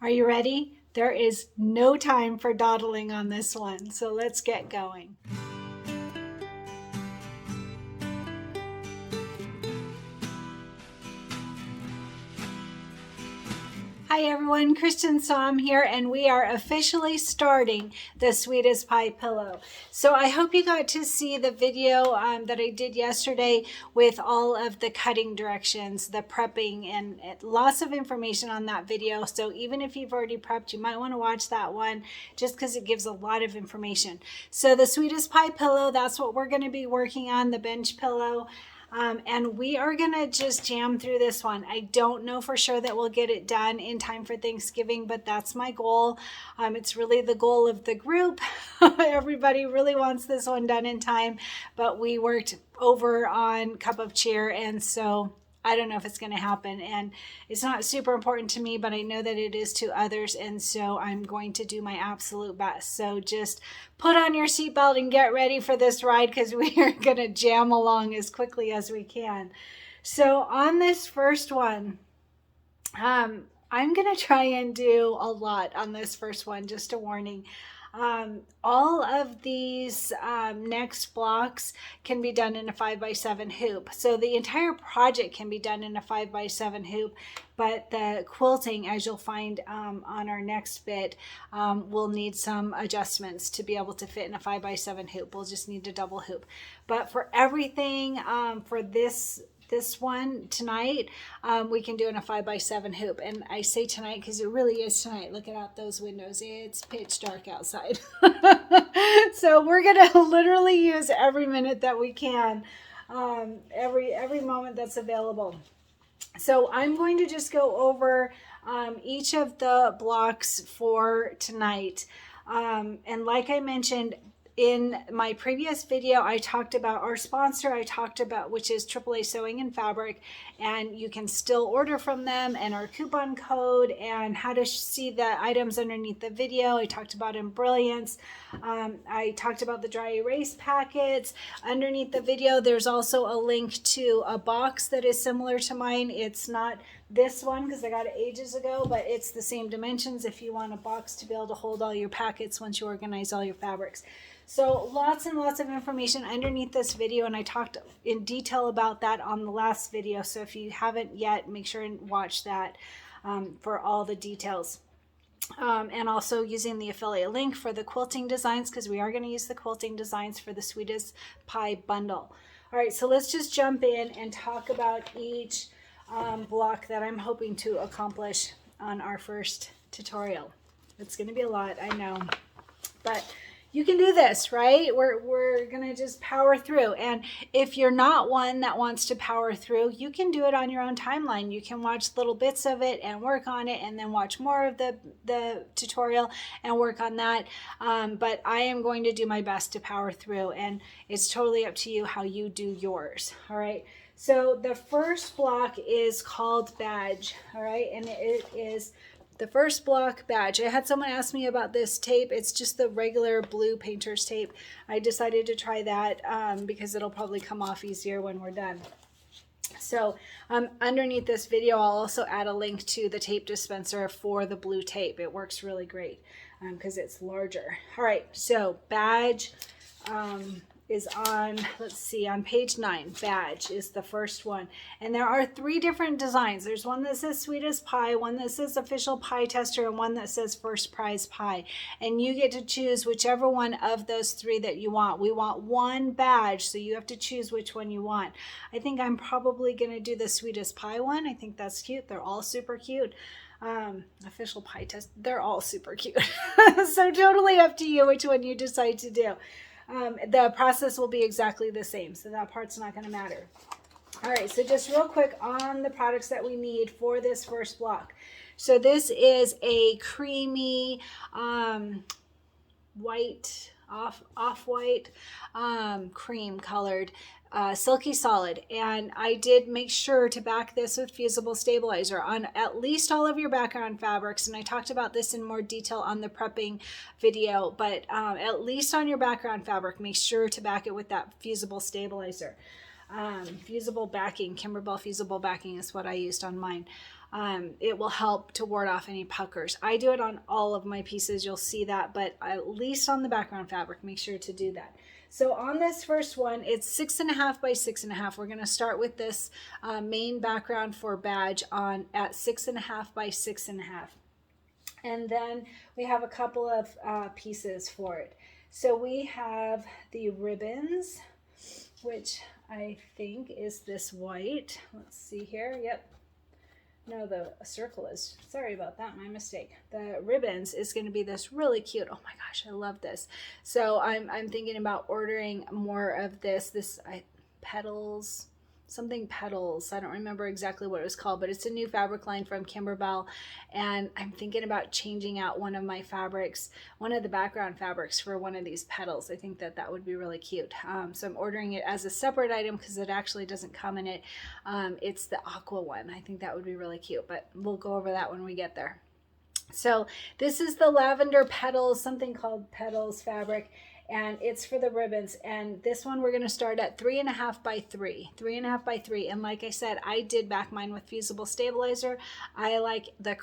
Are you ready? There is no time for dawdling on this one, so let's get going. Hi everyone, Cristin here, and we are officially starting the Sweetest Pie pillow. So I hope you got to see the video that I did yesterday with all of the cutting directions, the prepping, and lots of information on that video. So even if you've already prepped, you might want to watch that one just because it gives a lot of information. So the Sweetest Pie pillow, that's what we're going to be working on, the bench pillow. And we are going to just jam through this one. I don't know for sure that we'll get it done in time for Thanksgiving, but that's my goal. It's really the goal of the group. Everybody really wants this one done in time, but we worked over on Cup of Cheer, and so I don't know if it's going to happen, and it's not super important to me, but I know that it is to others, and so I'm going to do my absolute best. So just put on your seatbelt and get ready for this ride because we are going to jam along as quickly as we can. So on this first one, I'm going to try and do a lot on this first one, just a warning. All of these next blocks can be done in a 5x7 hoop. So the entire project can be done in a 5x7 hoop, but the quilting, as you'll find on our next bit, will need some adjustments to be able to fit in a 5x7 hoop. We'll just need a double hoop. But for everything for this one tonight, we can do in a 5x7 hoop. And I say tonight because it really is tonight. Look out those windows. It's pitch dark outside. So we're going to literally use every minute that we can, every moment that's available. So I'm going to just go over each of the blocks for tonight. And like I mentioned, in my previous video, I talked about our sponsor, which is AAA Sewing Fabric, and you can still order from them, and our coupon code, and how to see the items underneath the video. I talked about Embrilliance. I talked about the dry erase packets. Underneath the video, there's also a link to a box that is similar to mine. It's not this one because I got it ages ago, but it's the same dimensions if you want a box to be able to hold all your packets once you organize all your fabrics. So lots and lots of information underneath this video, and I talked in detail about that on the last video. So if you haven't yet, make sure and watch that for all the details. And also using the affiliate link for the quilting designs, because we are going to use the quilting designs for the Sweetest Pie bundle. All right, so let's just jump in and talk about each block that I'm hoping to accomplish on our first tutorial. It's going to be a lot, I know, but you can do this, right? We're going to just power through. And if you're not one that wants to power through, you can do it on your own timeline. You can watch little bits of it and work on it, and then watch more of the tutorial and work on that. But I am going to do my best to power through, and it's totally up to you how you do yours. All right. So the first block is called Beige. All right. And it is the first block, Beige. I had someone ask me about this tape. It's just the regular blue painter's tape. I decided to try that because it'll probably come off easier when we're done. So underneath this video, I'll also add a link to the tape dispenser for the blue tape. It works really great because it's larger. All right, so Beige is on, let's see, on page 9. Beige is the first one, and there are 3 different designs. There's one that says Sweetest Pie, one that says Official Pie Tester, and one that says First Prize Pie, and you get to choose whichever one of those 3 that you want. We want one badge, so you have to choose which one you want. I think I'm probably going to do the Sweetest Pie one. I think that's cute. They're all super cute. Official Pie Test, they're all super cute. So totally up to you which one you decide to do. The process will be exactly the same, so that part's not going to matter. All right, so just real quick on the products that we need for this first block. So this is a creamy white, off-white, cream colored silky solid, and I did make sure to back this with fusible stabilizer on at least all of your background fabrics, and I talked about this in more detail on the prepping video, but at least on your background fabric, make sure to back it with that fusible stabilizer. Fusible backing, Kimberbell Fusible Backing is what I used on mine. it will help to ward off any puckers. I do it on all of my pieces, you'll see that, but at least on the background fabric, make sure to do that. So on this first one, it's 6.5 by 6.5. We're going to start with this main background for Beige on at 6.5 by 6.5. And then we have a couple of pieces for it. So we have the ribbons, which I think is this white. Let's see here. Yep. No, the circle is, sorry about that, my mistake. The ribbons is going to be this really cute. Oh my gosh, I love this. So I'm thinking about ordering more of this petals, something petals. I don't remember exactly what it was called, but it's a new fabric line from Kimberbell, and I'm thinking about changing out one of my fabrics, one of the background fabrics, for one of these petals. I think that would be really cute. So I'm ordering it as a separate item because it actually doesn't come in it. It's the aqua one. I think that would be really cute, but we'll go over that when we get there. So this is the lavender petals, something called petals fabric, and it's for the ribbons. And this one we're going to start at 3.5 by 3, 3.5 by 3. And like I said, I did back mine with fusible stabilizer. I like the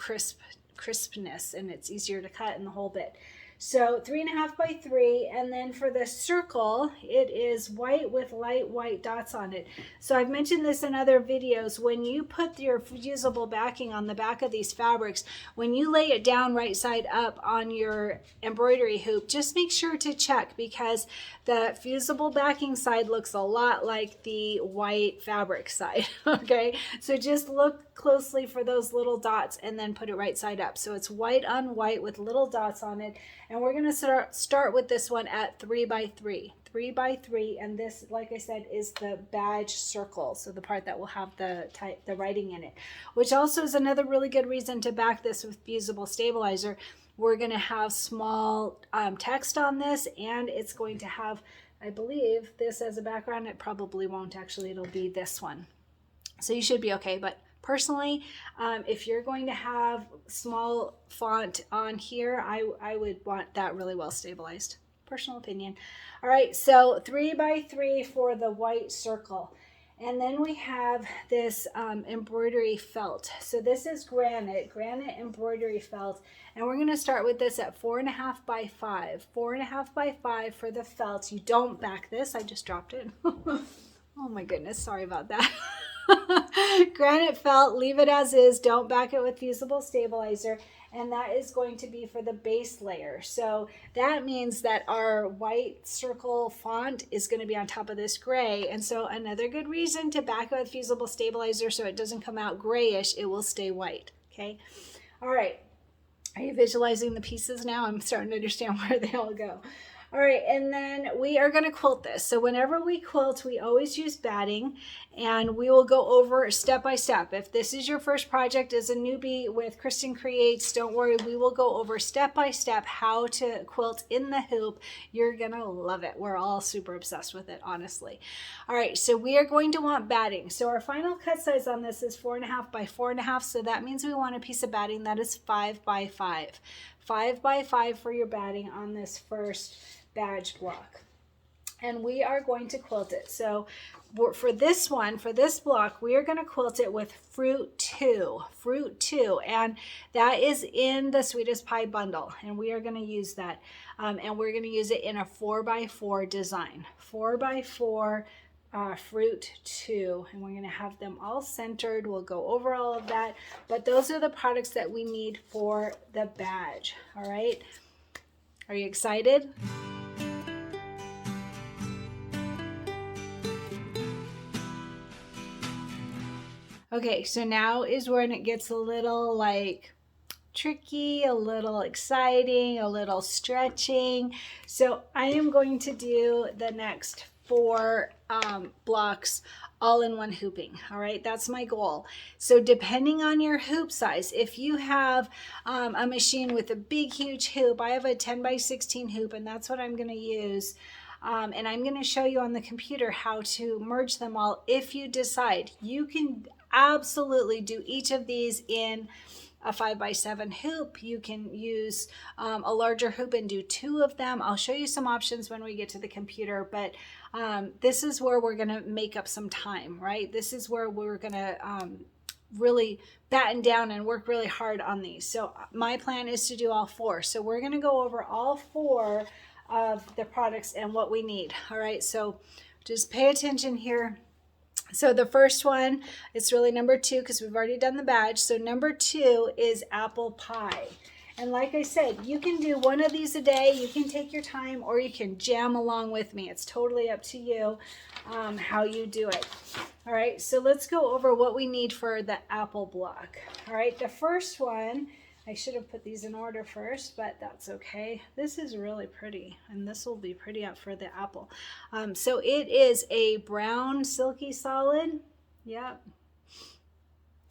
crispness, and it's easier to cut in the whole bit. So 3.5 by 3, and then for the circle, it is white with light white dots on it. So I've mentioned this in other videos. When you put your fusible backing on the back of these fabrics, when you lay it down right side up on your embroidery hoop, just make sure to check, because the fusible backing side looks a lot like the white fabric side. Okay, so just look closely for those little dots and then put it right side up. So it's white on white with little dots on it. And we're going to start with this one at 3 by 3, 3 by 3. And this, like I said, is the Beige circle. So the part that will have the writing in it, which also is another really good reason to back this with fusible stabilizer. We're going to have small text on this, and it's going to have, I believe, this as a background. It probably won't actually, it'll be this one. So you should be okay. But personally, if you're going to have small font on here, I would want that really well stabilized. Personal opinion. All right, so 3 by 3 for the white circle. And then we have this embroidery felt. So this is granite embroidery felt. And we're going to start with this at 4.5 by 5. 4.5 by 5 for the felt. You don't back this. I just dropped it. Oh my goodness, sorry about that. Granite felt, leave it as is, don't back it with fusible stabilizer, and that is going to be for the base layer. So that means that our white circle font is going to be on top of this gray, and so another good reason to back it with fusible stabilizer so it doesn't come out grayish, it will stay white. Okay, all right, are you visualizing the pieces now? I'm starting to understand where they all go. All right, and then we are going to quilt this. So whenever we quilt, we always use batting, and we will go over step by step. If this is your first project as a newbie with Cristin Creates, don't worry, we will go over step by step how to quilt in the hoop. You're going to love it. We're all super obsessed with it, honestly. All right, so we are going to want batting. So our final cut size on this is 4.5 by 4.5, so that means we want a piece of batting that is 5 by 5. 5 by 5 for your batting on this first Beige block, and we are going to quilt it. So for this one, for this block, we are going to quilt it with Fruit 2, and that is in the Sweetest Pie bundle, and we are going to use that, and we're going to use it in a 4 by 4 design, 4 by 4 Fruit 2, and we're going to have them all centered. We'll go over all of that, but those are the products that we need for the Beige. All right, are you excited? Okay, so now is when it gets a little like tricky, a little exciting, a little stretching. So I am going to do the next 4 blocks all in one hooping. All right, that's my goal. So depending on your hoop size, if you have a machine with a big, huge hoop, I have a 10 by 16 hoop, and that's what I'm going to use. And I'm going to show you on the computer how to merge them all. If you decide, you can absolutely do each of these in a 5 by 7 hoop. You can use a larger hoop and do 2 of them. I'll show you some options when we get to the computer, but this is where we're going to make up some time, right? This is where we're going to really batten down and work really hard on these. So my plan is to do all 4. So we're going to go over all 4 of the products and what we need. All right, so just pay attention here. So the first one, it's really number 2 because we've already done the badge. So number 2 is apple pie. And like I said, you can do one of these a day. You can take your time, or you can jam along with me. It's totally up to you how you do it. All right, so let's go over what we need for the apple block. All right, the first one, I should have put these in order first, but that's okay. This is really pretty, and this will be pretty up for the apple. So it is a brown silky solid.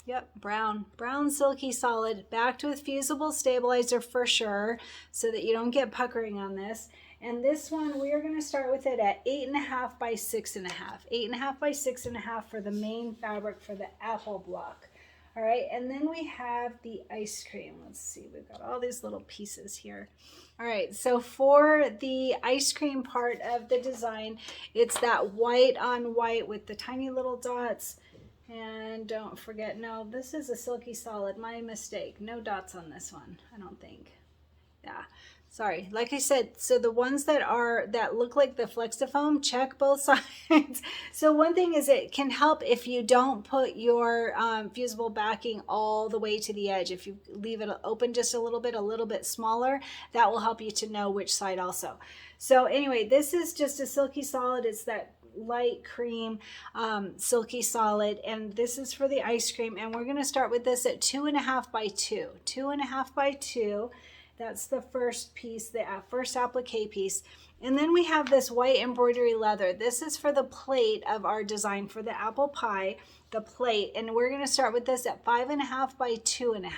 Yep, brown silky solid, backed with fusible stabilizer for sure, so that you don't get puckering on this. And this one, we are going to start with it at 8.5 by 6.5. 8.5 by 6.5 for the main fabric for the apple block. All right, and then we have the ice cream. Let's see, we've got all these little pieces here. All right, so for the ice cream part of the design, it's that white on white with the tiny little dots. And don't forget, no, this is a silky solid, my mistake. No dots on this one, I don't think. Yeah, sorry. Like I said, so the ones that look like the Flexifoam, check both sides. So one thing is, it can help if you don't put your fusible backing all the way to the edge. If you leave it open just a little bit smaller, that will help you to know which side also. So anyway, this is just a silky solid. It's that light cream silky solid, and this is for the ice cream, and we're going to start with this at 2.5 by 2. 2.5 by 2. That's the first piece, the first applique piece. And then we have this white embroidery leather. This is for the plate of our design for the apple pie, the plate, and we're going to start with this at 5.5 by 2.5.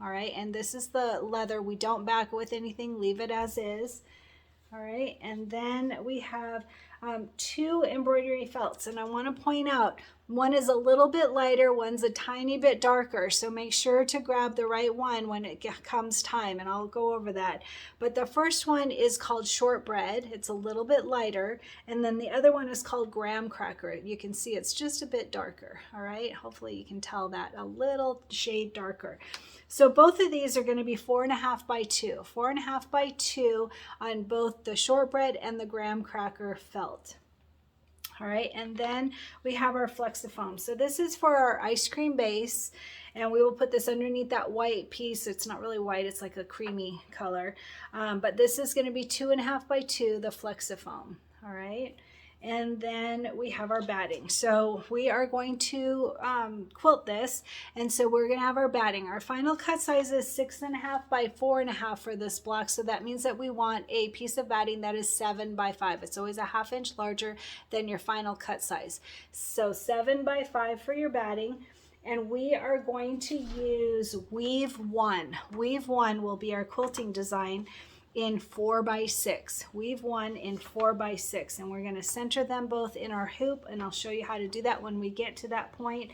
All right, and this is the leather. We don't back it with anything, leave it as is. All right, and then we have 2 embroidery felts, and I want to point out, one is a little bit lighter, one's a tiny bit darker, so make sure to grab the right one when it comes time, and I'll go over that. But the first one is called shortbread. It's a little bit lighter, and then the other one is called graham cracker. You can see it's just a bit darker. All right, hopefully you can tell that, a little shade darker. So both of these are going to be 4.5 by 2. 4.5 by 2 on both the shortbread and the graham cracker felt. All right, and then we have our Flexifoam. So this is for our ice cream base, and we will put this underneath that white piece. It's not really white, it's like a creamy color. But this is going to be 2.5 by 2, the Flexifoam. All right. And then we have our batting. So we are going to quilt this, and so we're going to have our batting. Our final cut size is 6.5 by 4.5 for this block, so that means that we want a piece of batting that is 7 by 5. It's always a 1/2 inch larger than your final cut size. So 7 by 5 for your batting. And we are going to use Weave 1. Weave 1 will be our quilting design in 4 by 6. Weave 1 in 4 by 6, and we're going to center them both in our hoop, and I'll show you how to do that when we get to that point.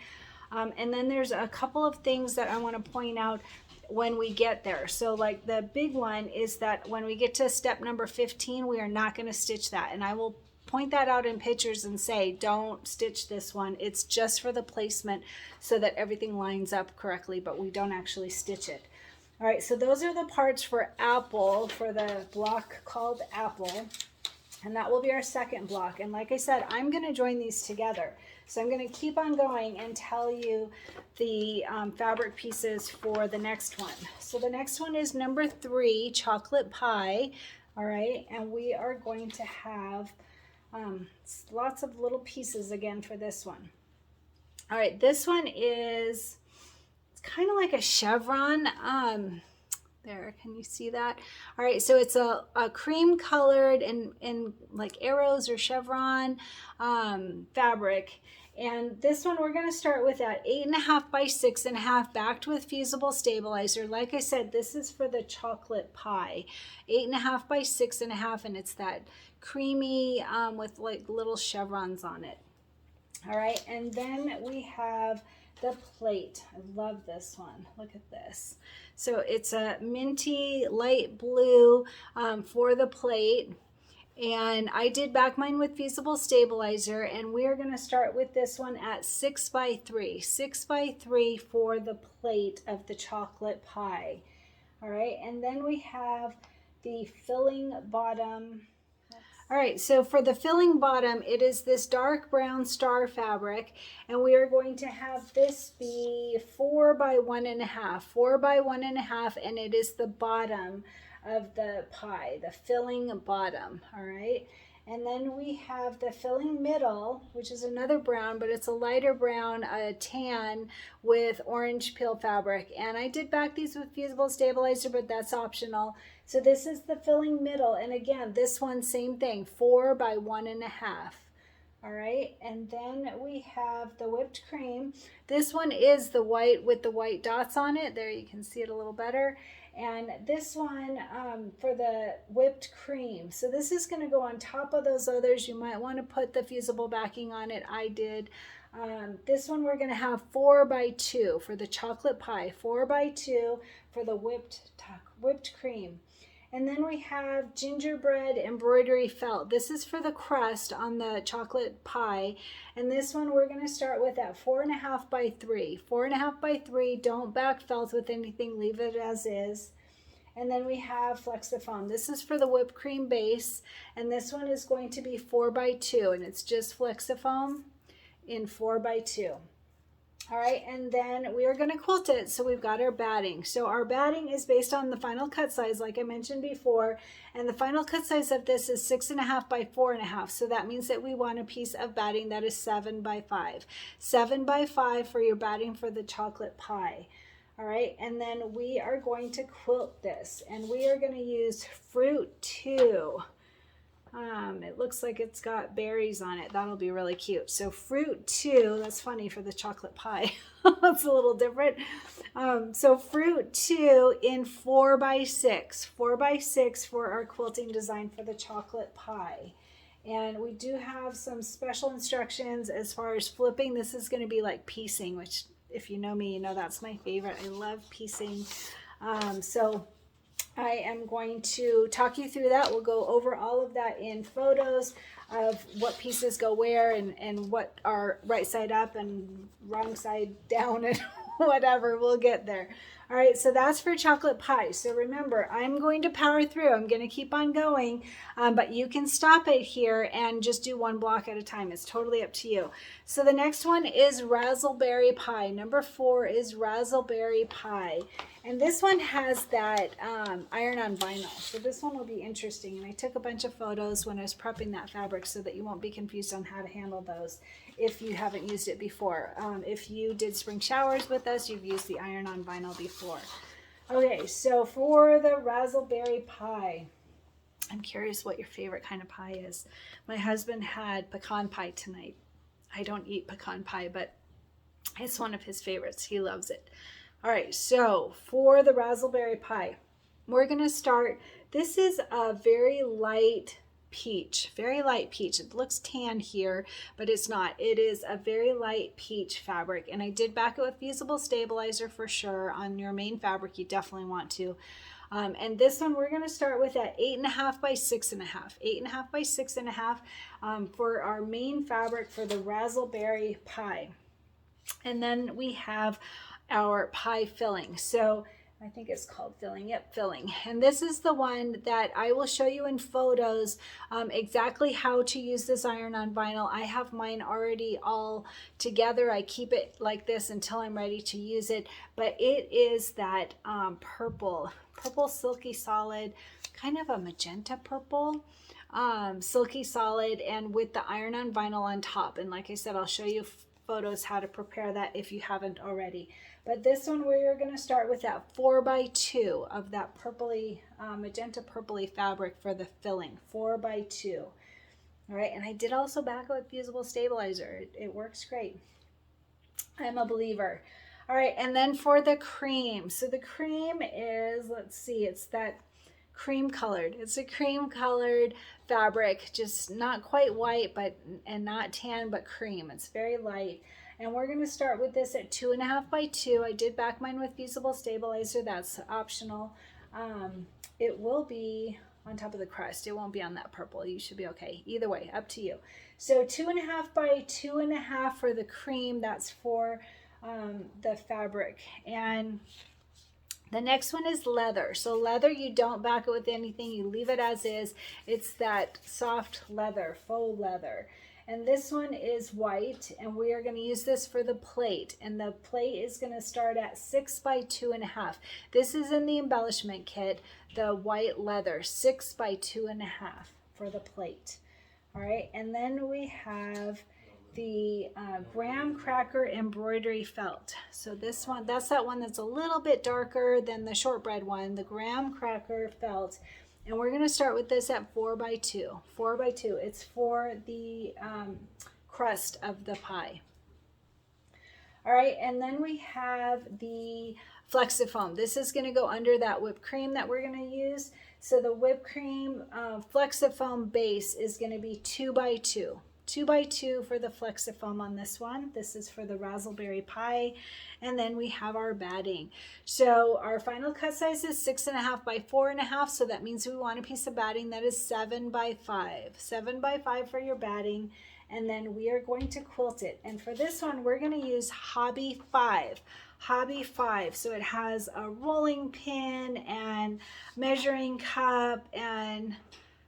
And then there's a couple of things that I want to point out when we get there. So like the big one is that when we get to step number 15, we are not going to stitch that, and I will point that out in pictures and say, don't stitch this one. It's just for the placement so that everything lines up correctly, but we don't actually stitch it. All right, so those are the parts for apple, for the block called apple, and that will be our second block. And like I said, I'm going to join these together. So I'm going to keep on going and tell you the fabric pieces for the next one. So the next one is number 3, chocolate pie. All right, and we are going to have lots of little pieces again for this one. All right, this one is kind of like a chevron. There, can you see that? All right, so it's a cream colored and like arrows or chevron fabric. And this one we're going to start with at 8.5 by 6.5, backed with fusible stabilizer. Like I said, this is for the chocolate pie. 8.5 by 6.5, and it's that creamy with like little chevrons on it. All right, and then we have the plate. I love this one. Look at this. So it's a minty light blue for the plate. And I did back mine with Fusible Stabilizer, and we are going to start with this one at 6 by 3. 6 by 3 for the plate of the chocolate pie. All right, and then we have the filling bottom. All right, so for the filling bottom, it is this dark brown star fabric, and we are going to have this be 4 by 1.5, 4 by 1.5, and it is the bottom of the pie, the filling bottom. All right, and then we have the filling middle, which is another brown, but it's a lighter brown, a tan with orange peel fabric. And I did back these with Fusible Stabilizer, but that's optional. So this is the filling middle, and again, this one, same thing, 4 by 1.5. All right, and then we have the whipped cream. This one is the white with the white dots on it. There, you can see it a little better. And this one for the whipped cream. So this is going to go on top of those others. You might want to put the fusible backing on it. I did. This one we're going to have 4 by 2 for the chocolate pie. 4 by 2 for the whipped cream. And then we have gingerbread embroidery felt. This is for the crust on the chocolate pie. And this one we're going to start with at 4.5 by 3. 4.5 by 3. Don't back felt with anything. Leave it as is. And then we have Flexifoam. This is for the whipped cream base. And this one is going to be 4 by 2. And it's just Flexifoam in 4 by 2. All right, and then we are going to quilt it. So we've got our batting. So our batting is based on the final cut size, like I mentioned before. And the final cut size of this is 6.5 by 4.5. So that means that we want a piece of batting that is 7 by 5. 7 by 5 for your batting for the chocolate pie. All right, and then we are going to quilt this. And we are going to use Fruit 2. It looks like it's got berries on it. That'll be really cute. So Fruit 2, that's funny for the chocolate pie. That's a little different. So Fruit 2 in 4 by 6. 4 by 6 for our quilting design for the chocolate pie. And we do have some special instructions as far as flipping. This is going to be like piecing, which if you know me, you know that's my favorite. I love piecing. So I am going to talk you through that. We'll go over all of that in photos of what pieces go where and what are right side up and wrong side down and whatever. We'll get there. All right, so that's for chocolate pie. So remember, I'm going to power through. I'm going to keep on going, but you can stop it here and just do one block at a time. It's totally up to you. So the next one is Razzleberry Pie. Number 4 is Razzleberry Pie. And this one has that iron-on vinyl. So this one will be interesting. And I took a bunch of photos when I was prepping that fabric so that you won't be confused on how to handle those if you haven't used it before. If you did spring showers with us, you've used the iron-on vinyl before. Okay, so for the Razzleberry Pie, I'm curious what your favorite kind of pie is. My husband had pecan pie tonight. I don't eat pecan pie, but it's one of his favorites. He loves it. All right, so for the Razzleberry Pie, we're going to start. This is a very light peach, very light peach. It looks tan here, but it's not. It is a very light peach fabric, and I did back it with Fusible Stabilizer for sure. On your main fabric, you definitely want to. And this one we're going to start with at 8.5 by 6.5. 8.5 by 6.5 for our main fabric for the Razzleberry Pie. And then we have our pie filling. So I think it's called filling. Yep, filling. And this is the one that I will show you in photos exactly how to use this iron-on vinyl. I have mine already all together. I keep it like this until I'm ready to use it. But it is that purple silky solid, kind of a magenta purple. Silky solid, and with the iron-on vinyl on top. And like I said, I'll show you photos how to prepare that if you haven't already. But this one we're going to start with that 4 by 2 of that purpley, magenta purpley fabric for the filling. 4 by 2. All right, and I did also back it with Fusible Stabilizer. It works great. I'm a believer. All right, and then for the cream. So the cream is, let's see, it's that cream colored. It's a cream colored fabric, just not quite white, and not tan, but cream. It's very light. And we're going to start with this at 2.5 by 2. I did back mine with Fusible Stabilizer. That's optional. It will be, on top of the crust. It won't be on that purple. You should be okay. Either way, up to you. So 2.5 by 2.5 for the cream. That's for the fabric. And the next one is leather. So leather, you don't back it with anything. You leave it as is. It's that soft leather, faux leather. And this one is white, and we are going to use this for the plate. And the plate is going to start at 6 by 2.5. This is in the embellishment kit, the white leather, 6 by 2.5 for the plate. All right, and then we have the graham cracker embroidery felt. So this one, that's that one that's a little bit darker than the shortbread one, the graham cracker felt. And we're going to start with this at 4 by 2. 4 by 2. It's for the crust of the pie. All right, and then we have the Flexifoam. This is going to go under that whipped cream that we're going to use. So the whipped cream Flexifoam base is going to be 2 by 2. 2 by 2 for the Flexifoam on this one. This is for the raspberry pie. And then we have our batting. So our final cut size is 6.5 by 4.5. So that means we want a piece of batting that is 7 by 5. 7 by 5 for your batting. And then we are going to quilt it. And for this one, we're going to use Hobby 5. Hobby 5. So it has a rolling pin and measuring cup and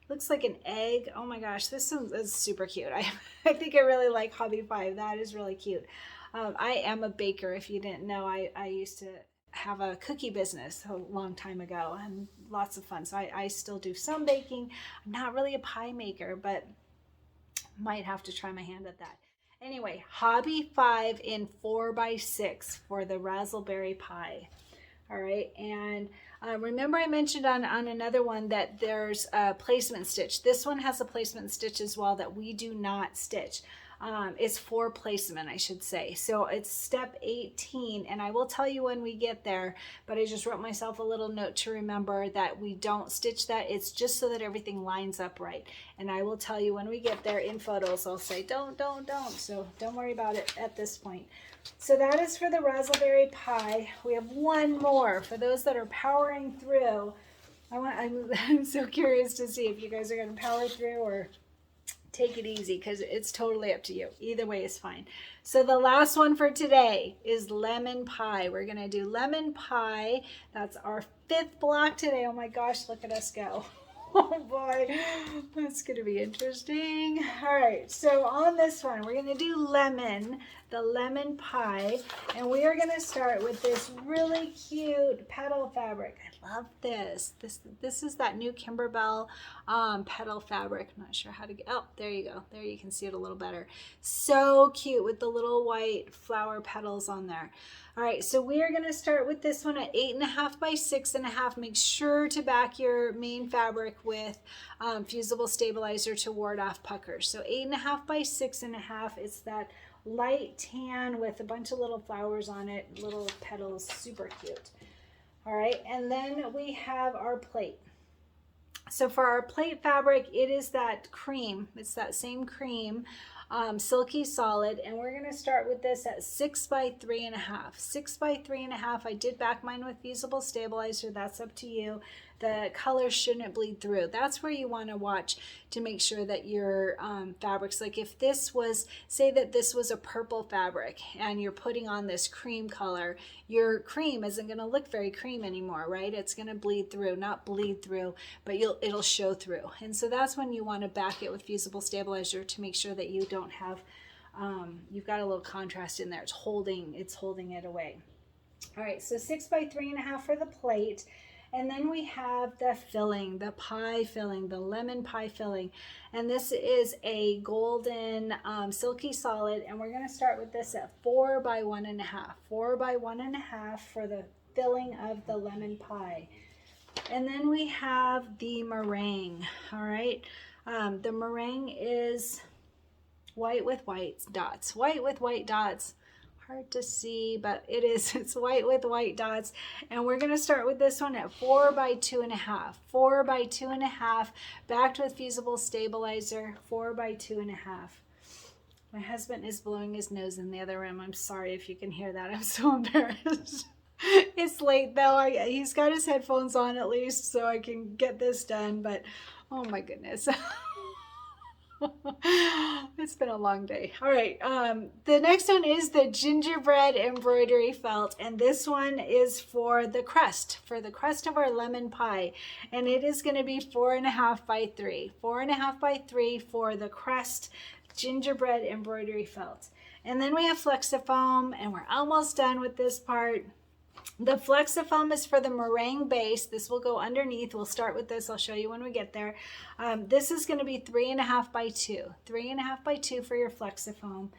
looks like an egg. Oh my gosh, this is super cute. I think I really like Hobby 5. That is really cute. I am a baker. If you didn't know, I used to have a cookie business a long time ago and lots of fun. So I still do some baking. I'm not really a pie maker, but might have to try my hand at that. Anyway, Hobby 5 in 4 by 6 for the raspberry pie. All right, and remember I mentioned on another one that there's a placement stitch. This one has a placement stitch as well that we do not stitch. It's for placement, I should say. So it's step 18, and I will tell you when we get there, but I just wrote myself a little note to remember that we don't stitch that. It's just so that everything lines up right. And I will tell you when we get there in photos, I'll say don't. So don't worry about it at this point. So that is for the raspberry pie. We have one more for those that are powering through. I'm so curious to see if you guys are going to power through or take it easy, because it's totally up to you. Either way is fine. So the last one for today is lemon pie. We're going to do lemon pie. That's our 5th block today. Oh my gosh, look at us go. Oh boy, that's going to be interesting. All right, so on this one, we're going to do lemon, the lemon pie, and we are going to start with this really cute petal fabric. I love this. This is that new Kimberbell petal fabric. I'm not sure how to get, oh, there you go. There you can see it a little better. So cute with the little white flower petals on there. All right, so we are going to start with this one at 8.5 by 6.5. Make sure to back your main fabric with fusible stabilizer to ward off puckers. So 8.5 by 6.5. It's that light tan with a bunch of little flowers on it, little petals, super cute. All right, and then we have our plate. So for our plate fabric, it is that cream. It's that same cream. Silky solid, and we're going to start with this at 6 by 3.5. 6 by 3.5. I did back mine with fusible stabilizer. That's up to you. The color shouldn't bleed through. That's where you want to watch to make sure that your fabrics, like if this was, say that this was a purple fabric and you're putting on this cream color, your cream isn't going to look very cream anymore, right? It's going to bleed through, not bleed through, but it'll show through. And so that's when you want to back it with fusible stabilizer to make sure that you don't have, you've got a little contrast in there. It's holding it away. All right, so 6 by 3.5 for the plate. And then we have the filling, the pie filling, the lemon pie filling. And this is a golden silky solid. And we're going to start with this at 4 by 1.5. 4 by 1.5 for the filling of the lemon pie. And then we have the meringue. All right. The meringue is white with white dots. White with white dots. Hard to see, but it's white with white dots. And we're going to start with this one at 4 by 2.5. 4 by 2.5, backed with fusible stabilizer, 4 by 2.5. My husband is blowing his nose in the other room. I'm sorry if you can hear that. I'm so embarrassed. It's late though. He's got his headphones on at least so I can get this done, but oh my goodness. It's been a long day. All right. The next one is the gingerbread embroidery felt, and this one is for the crust of our lemon pie, and it is going to be 4.5 by 3, 4.5 by 3 for the crust gingerbread embroidery felt. And then we have Flexifoam, and we're almost done with this part. The Flexifoam is for the meringue base. This will go underneath. We'll start with this. I'll show you when we get there. This is going to be 3.5 by 2. 3.5 by 2 for your Flexifoam.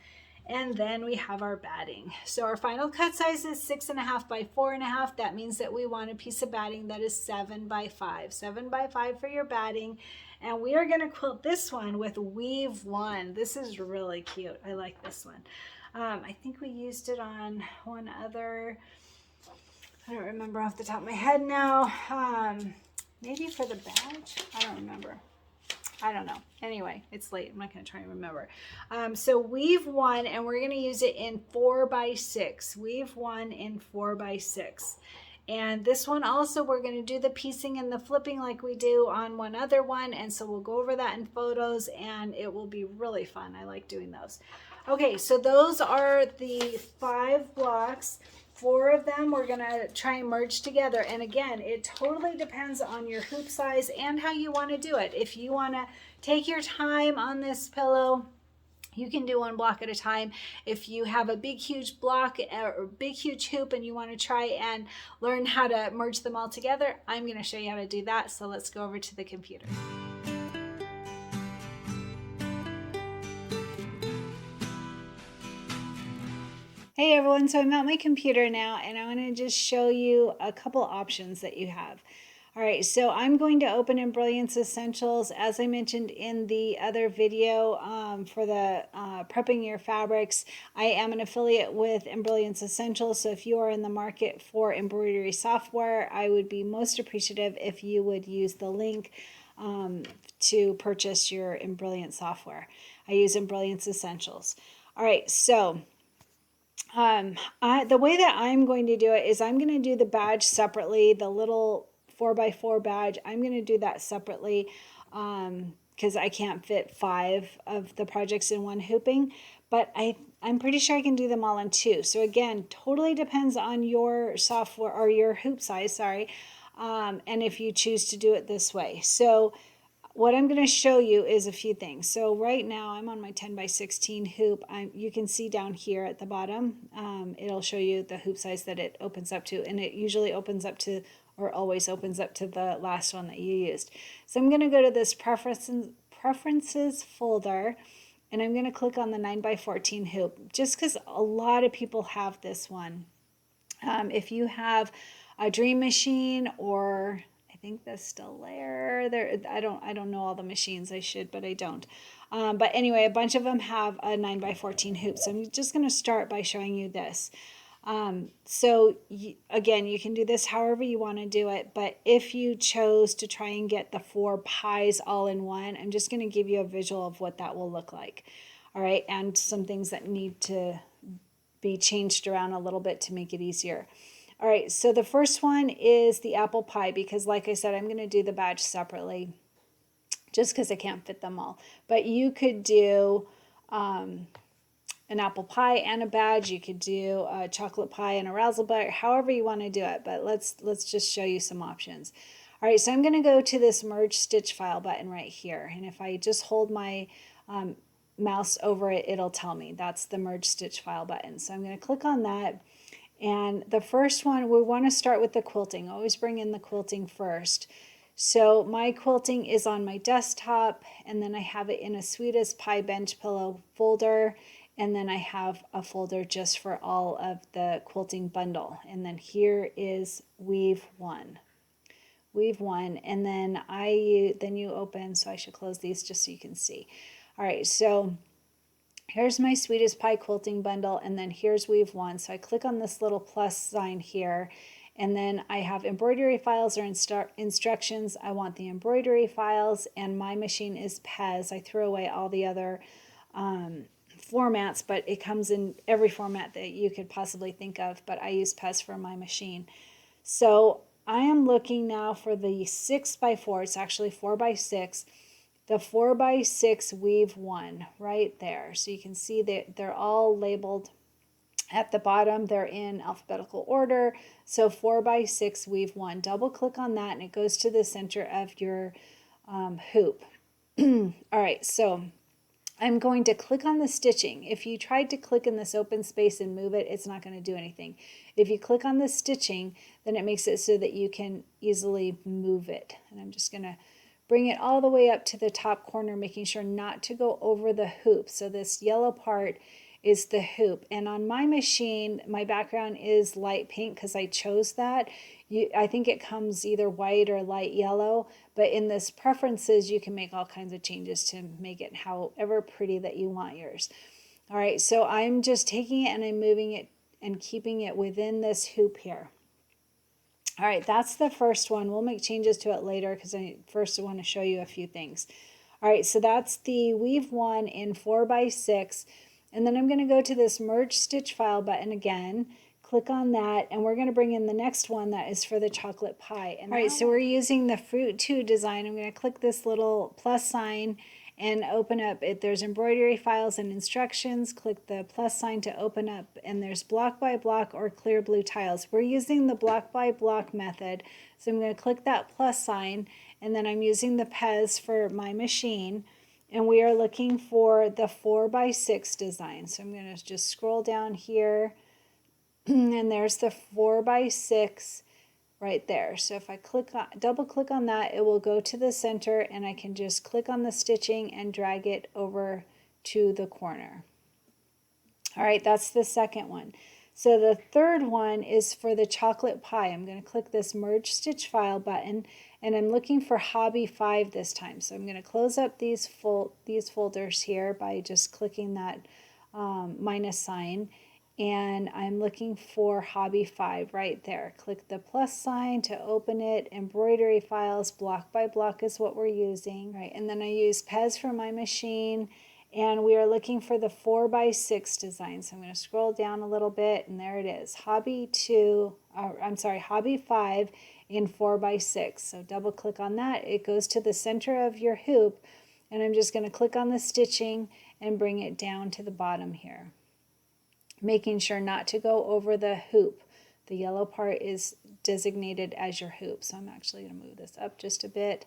And then we have our batting. So our final cut size is 6.5 by 4.5. That means that we want a piece of batting that is 7 by 5. 7 by 5 for your batting. And we are going to quilt this one with Weave 1. This is really cute. I like this one. I think we used it on one other... I don't remember off the top of my head now. Maybe for the badge? I don't remember. I don't know. Anyway, it's late. I'm not going to try and remember. So Weave 1, and we're going to use it in 4 by 6. Weave 1 in 4 by 6. And this one also, we're going to do the piecing and the flipping like we do on one other one. And so we'll go over that in photos, and it will be really fun. I like doing those. Okay, so those are the 5 blocks. 4 of them we're going to try and merge together. And again, it totally depends on your hoop size and how you want to do it. If you want to take your time on this pillow, you can do 1 block at a time. If you have a big, huge block or big, huge hoop and you want to try and learn how to merge them all together, I'm going to show you how to do that. So let's go over to the computer. Hey everyone, so I'm at my computer now and I want to just show you a couple options that you have. All right, so I'm going to open Embellishment Essentials. As I mentioned in the other video for the prepping your fabrics, I am an affiliate with Embellishment Essentials, so if you are in the market for embroidery software, I would be most appreciative if you would use the link to purchase your Embellishment software. I use Embellishment Essentials. All right, so the way that I'm going to do it is I'm going to do the badge separately, the little 4x4 badge. I'm going to do that separately because I can't fit 5 of the projects in one hooping, but I'm pretty sure I can do them all in 2. So again, totally depends on your software or your hoop size, sorry, and if you choose to do it this way. So what I'm going to show you is a few things. So right now I'm on my 10 by 16 hoop. You can see down here at the bottom, it'll show you the hoop size that it opens up to, and it usually opens up to, or always opens up to, the last one that you used. So I'm going to go to this preferences folder, and I'm going to click on the 9 by 14 hoop, just because a lot of people have this one. If you have a Dream Machine, or I think the Stellaire, I don't know all the machines. I should, but I don't. But anyway, a bunch of them have a 9 by 14 hoop. So I'm just going to start by showing you this. Again, you can do this however you want to do it, but if you chose to try and get the 4 pies all in one, I'm just going to give you a visual of what that will look like. All right, and some things that need to be changed around a little bit to make it easier. All right, so the first one is the apple pie, because like I said, I'm going to do the badge separately just because I can't fit them all. But you could do an apple pie and a badge. You could do a chocolate pie and a razzleberry, however you want to do it. But let's just show you some options. All right, so I'm going to go to this merge stitch file button right here. And if I just hold my mouse over it, it'll tell me that's the merge stitch file button. So I'm going to click on that. And the first one, we want to start with the quilting. Always bring in the quilting first. So my quilting is on my desktop, and then I have it in a Sweet as Pie bench pillow folder, and then I have a folder just for all of the quilting bundle. And then here is Weave 1. Weave 1, and then you open, so I should close these just so you can see. All right, so here's my Sweet as Pie quilting bundle, and then here's Weave 1. So I click on this little plus sign here, and then I have embroidery files or instructions. I want the embroidery files, and my machine is Pez. I threw away all the other formats, but it comes in every format that you could possibly think of, but I use Pez for my machine. So I am looking now for the 6x4, it's actually 4x6, the 4x6 weave 1 right there. So you can see that they're all labeled at the bottom, they're in alphabetical order. So 4x6 weave 1, double click on that and it goes to the center of your hoop. All right, so I'm going to click on the stitching. If you tried to click in this open space and move it, it's not going to do anything. If you click on the stitching, then it makes it so that you can easily move it. And I'm just going to bring it all the way up to the top corner, making sure not to go over the hoop. So this yellow part is the hoop. And on my machine, my background is light pink because I chose that. I think it comes either white or light yellow, but in this preferences, you can make all kinds of changes to make it however pretty that you want yours. All right, so I'm just taking it and I'm moving it and keeping it within this hoop here. All right, that's the first one. We'll make changes to it later because I first want to show you a few things. All right, so that's the weave 1 in 4x6. And then I'm going to go to this merge stitch file button again, click on that, and we're going to bring in the next one that is for the chocolate pie. And all right, so we're using the Fruit 2 design. I'm going to click this little plus sign and open up it. There's embroidery files and instructions. Click the plus sign to open up, and there's block by block or clear blue tiles. We're using the block by block method, so I'm going to click that plus sign, and then I'm using the Pez for my machine. And we are looking for the 4x6 design. So I'm going to just scroll down here, and there's the 4x6 right there. So if I double click on that, it will go to the center, and I can just click on the stitching and drag it over to the corner. All right, that's the second one. So the third one is for the chocolate pie. I'm going to click this merge stitch file button, and I'm looking for hobby 5 this time. So I'm going to close up these folders here by just clicking that minus sign, and I'm looking for hobby 5 right there. Click the plus sign to open it. Embroidery files, block by block is what we're using, right? And then I use Pez for my machine. And we are looking for the 4x6 design. So I'm going to scroll down a little bit, and there it is. Hobby 5 in 4x6. So double click on that. It goes to the center of your hoop, and I'm just going to click on the stitching and bring it down to the bottom here, making sure not to go over the hoop. The yellow part is designated as your hoop. So I'm actually going to move this up just a bit.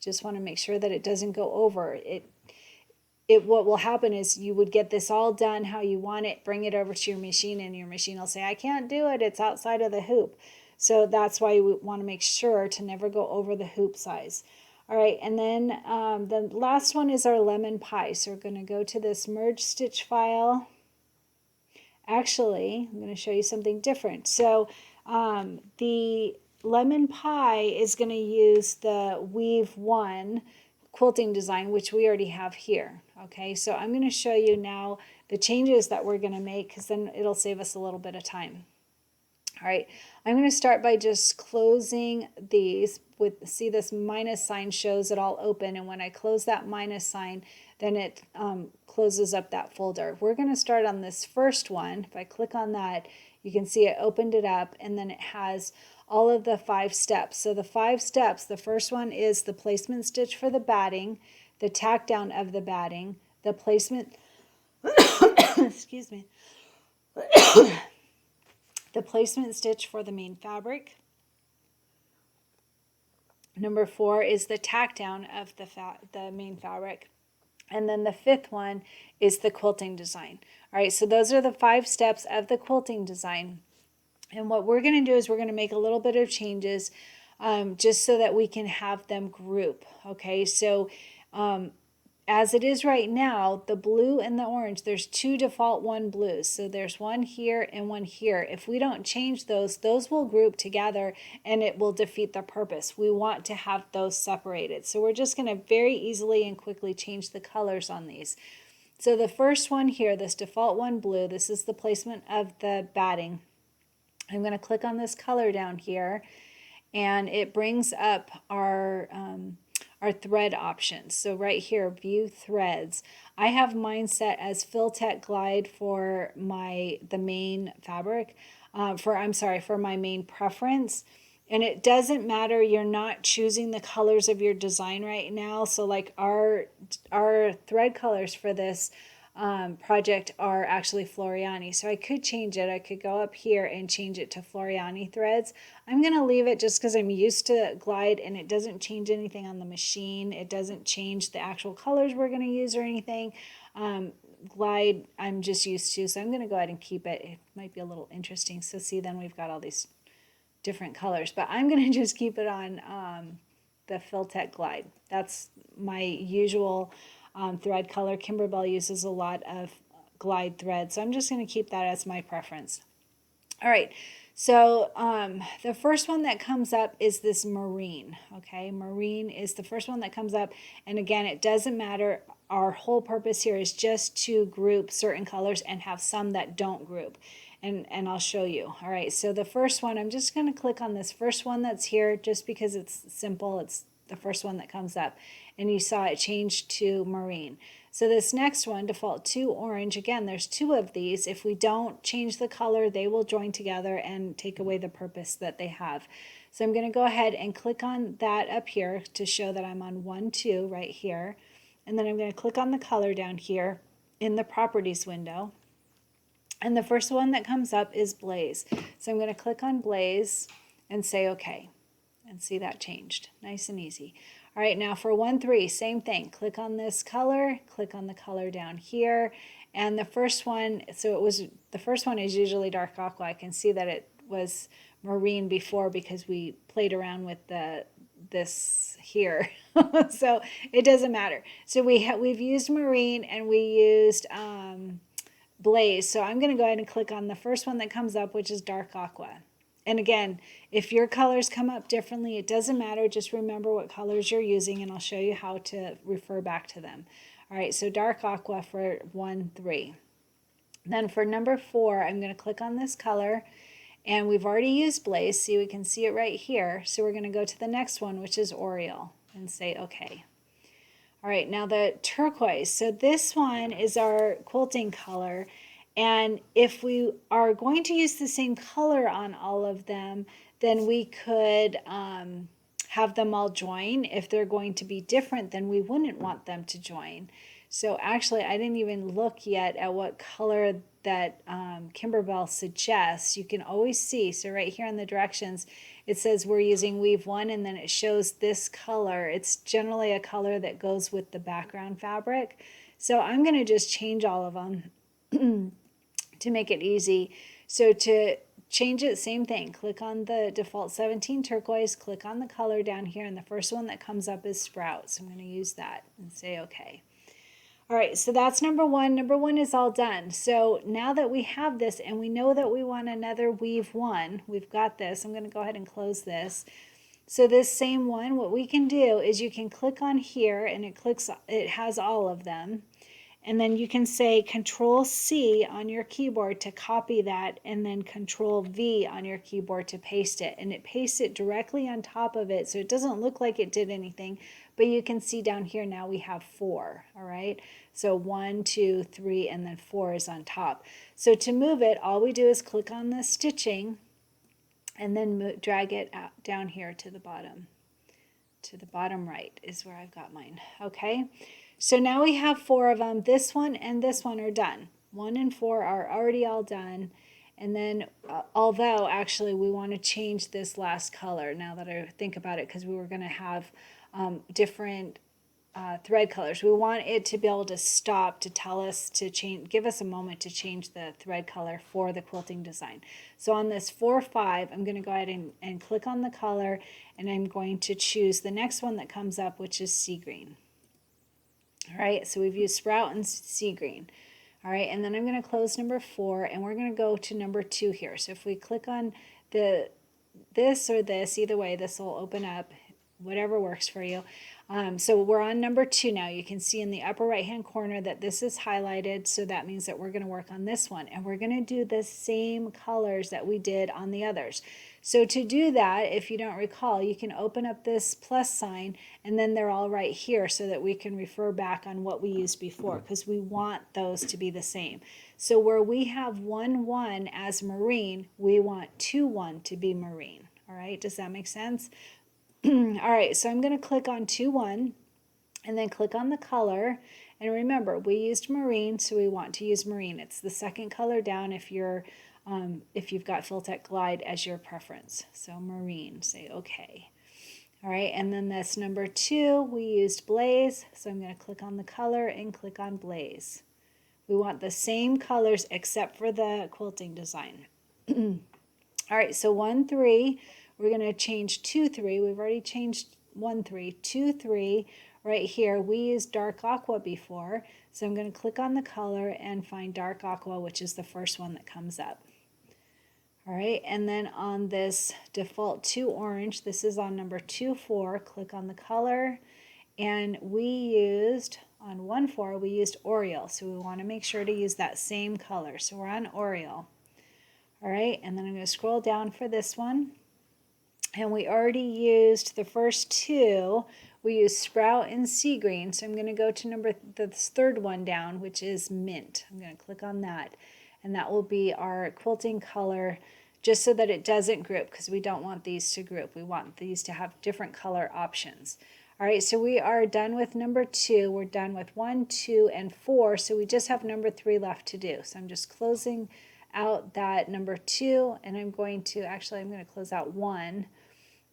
Just want to make sure that it doesn't go over it. What will happen is you would get this all done how you want it, bring it over to your machine, and your machine will say, I can't do it, it's outside of the hoop. So that's why you want to make sure to never go over the hoop size. All right, and then the last one is our lemon pie. So we're going to go to this merge stitch file. Actually, I'm going to show you something different. So the lemon pie is going to use the weave 1 quilting design, which we already have here. Okay, so I'm going to show you now the changes that we're going to make, because then it'll save us a little bit of time. All right, I'm going to start by just closing these with, see this minus sign shows it all open, and when I close that minus sign, then it closes up that folder. We're going to start on this first one. If I click on that, you can see it opened it up, and then it has all of the 5 steps. So the 5 steps, the first one is the placement stitch for the batting, the tack down of the batting, the placement, excuse me, the placement stitch for the main fabric. Number 4 is the tack down of the main fabric. And then the 5th one is the quilting design. All right, so those are the 5 steps of the quilting design. And what we're going to do is we're going to make a little bit of changes just so that we can have them group. Okay, so as it is right now, the blue and the orange, there's 2 default 1 blues. So there's one here and one here. If we don't change those will group together and it will defeat the purpose. We want to have those separated. So we're just going to very easily and quickly change the colors on these. So the first one here, this default 1 blue, this is the placement of the batting. I'm going to click on this color down here, and it brings up our are thread options. So right here, view threads. I have mine set as Fill Tech Glide for the main fabric, for my main preference. And it doesn't matter, you're not choosing the colors of your design right now. So like our thread colors for this project are actually Floriani. So I could change it. I could go up here and change it to Floriani threads. I'm going to leave it just because I'm used to Glide and it doesn't change anything on the machine. It doesn't change the actual colors we're going to use or anything. Glide I'm just used to, so I'm going to go ahead and keep it. It might be a little interesting. So see, then we've got all these different colors, but I'm going to just keep it on the Fill Tech Glide. That's my usual thread color. Kimberbell uses a lot of Glide thread, so I'm just going to keep that as my preference. All right, so the first one that comes up is this Marine. Okay, Marine is the first one that comes up, and again, it doesn't matter. Our whole purpose here is just to group certain colors and have some that don't group. And I'll show you. All right, so the first one, I'm just going to click on this first one that's here just because it's simple. It's the first one that comes up. And you saw it change to Marine. So this next one, default to Orange, again, there's two of these. If we don't change the color, they will join together and take away the purpose that they have. So I'm going to go ahead and click on that up here to show that I'm on 1, 2 right here. And then I'm going to click on the color down here in the Properties window. And the first one that comes up is Blaze. So I'm going to click on Blaze and say OK. And see that changed. Nice and easy. All right, now for 1, 3, same thing. Click on this color, click on the color down here. And the first one, the first one is usually dark aqua. I can see that it was Marine before because we played around with this here. So it doesn't matter. So we've used Marine and we used Blaze. So I'm going to go ahead and click on the first one that comes up, which is dark aqua. And again, if your colors come up differently, it doesn't matter. Just remember what colors you're using and I'll show you how to refer back to them. All right, so dark aqua for 1, 3. Then for number 4, I'm going to click on this color and we've already used Blaze. See, we can see it right here. So we're going to go to the next one, which is Oriole, and say OK. All right, now the turquoise. So this one is our quilting color. And if we are going to use the same color on all of them, then we could have them all join. If they're going to be different, then we wouldn't want them to join. So actually, I didn't even look yet at what color that Kimberbell suggests. You can always see. So right here in the directions, it says we're using Weave 1, and then it shows this color. It's generally a color that goes with the background fabric. So I'm going to just change all of them to make it easy. So to change it, same thing. Click on the default 17 turquoise, click on the color down here, and the first one that comes up is Sprout. So I'm going to use that and say OK. All right, so that's number 1. Number 1 is all done. So now that we have this and we know that we want another Weave 1, we've got this. I'm going to go ahead and close this. So this same one, what we can do is you can click on here and it has all of them. And then you can say Control-C on your keyboard to copy that, and then Control-V on your keyboard to paste it. And it pastes it directly on top of it, so it doesn't look like it did anything. But you can see down here now we have 4, all right? So 1, 2, 3, and then 4 is on top. So to move it, all we do is click on the stitching, and then drag it out, down here to the bottom. To the bottom right is where I've got mine, okay? So now we have 4 of them. This one and this one are done. 1 and 4 are already all done. And then, although actually we want to change this last color now that I think about it, because we were going to have different thread colors. We want it to be able to stop to tell us to change, give us a moment to change the thread color for the quilting design. So on this 4, 5, I'm going to go ahead and click on the color, and I'm going to choose the next one that comes up, which is Sea Green. All right, so we've used Sprout and Sea Green. All right, and then I'm going to close number 4, and we're going to go to number 2 here. So if we click on this or this, either way, this will open up. whatever works for you. So we're on number 2 now. You can see in the upper right hand corner that this is highlighted, so that means that we're going to work on this one, and we're going to do the same colors that we did on the others. So to do that, if you don't recall, you can open up this plus sign, and then they're all right here so that we can refer back on what we used before, because we want those to be the same. So where we have 1-1 as marine, we want 2-1 to be marine. All right, does that make sense? All right, so I'm going to click on 2-1 and then click on the color. And remember, we used marine, so we want to use marine. It's the second color down if you've got Filtech Glide as your preference. So marine, say okay. All right, and then this number 2, we used blaze, so I'm going to click on the color and click on blaze. We want the same colors except for the quilting design. All right, so 1-3, we're going to change 2-3. We've already changed 1-3, 2-3. Right here, we used dark aqua before, so I'm going to click on the color and find dark aqua, which is the first one that comes up. All right, and then on this default 2 orange, this is on number 2-4, click on the color, and we used, on 1-4, we used Oriole, so we want to make sure to use that same color. So we're on Oriole. All right, and then I'm going to scroll down for this one, and we already used the first 2. We used Sprout and Sea Green, so I'm going to go to the third one down, which is Mint. I'm going to click on that, and that will be our quilting color, just so that it doesn't group, because we don't want these to group. We want these to have different color options. All right, so we are done with number 2. We're done with 1, 2, and 4, so we just have number 3 left to do. So I'm just closing out that number 2, and I'm going to close out 1,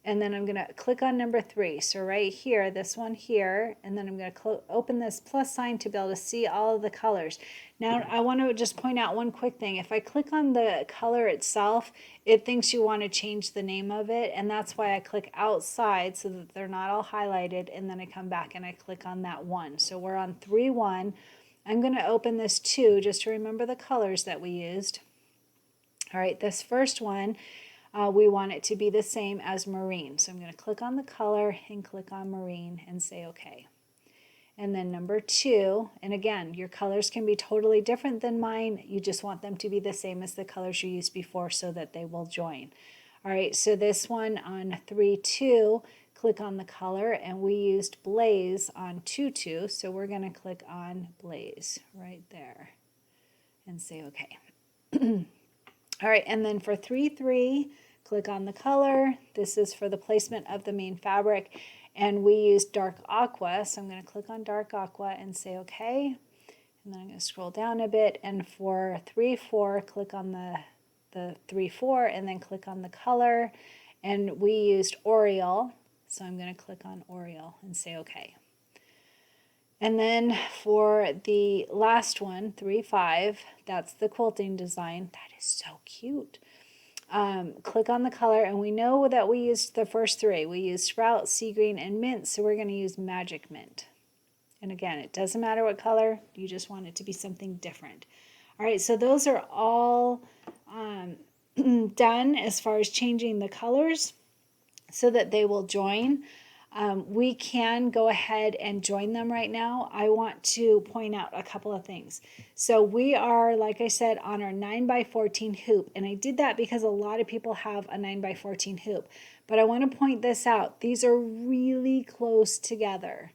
and then I'm going to click on number 3. So right here, this one here, and then I'm going to open this plus sign to be able to see all of the colors. Now, I want to just point out one quick thing. If I click on the color itself, it thinks you want to change the name of it, and that's why I click outside so that they're not all highlighted, and then I come back and I click on that 1. So we're on 3-1. I'm going to open this 2 just to remember the colors that we used. All right, this first one, we want it to be the same as marine. So I'm going to click on the color and click on marine and say okay. And then number 2, and again, your colors can be totally different than mine. You just want them to be the same as the colors you used before so that they will join. All right, so this one on 3-2, click on the color, and we used Blaze on 2-2, so we're going to click on Blaze right there and say okay. All right, and then for 3-3, click on the color. This is for the placement of the main fabric, and we use dark aqua, so I'm going to click on dark aqua and say okay. And then I'm going to scroll down a bit, and for 3-4, click on the 3-4 and then click on the color, and we used Oriole, so I'm going to click on Oriole and say okay. And then for the last one, 3-5, that's the quilting design. That is so cute. Click on the color, and we know that we used the first 3. We used Sprout, Sea Green, and Mint, so we're going to use Magic Mint. And again, it doesn't matter what color, you just want it to be something different. All right, so those are all done as far as changing the colors so that they will join. We can go ahead and join them right now. I want to point out a couple of things. So we are, like I said, on our 9x14 hoop, and I did that because a lot of people have a 9x14 hoop. But I want to point this out. These are really close together.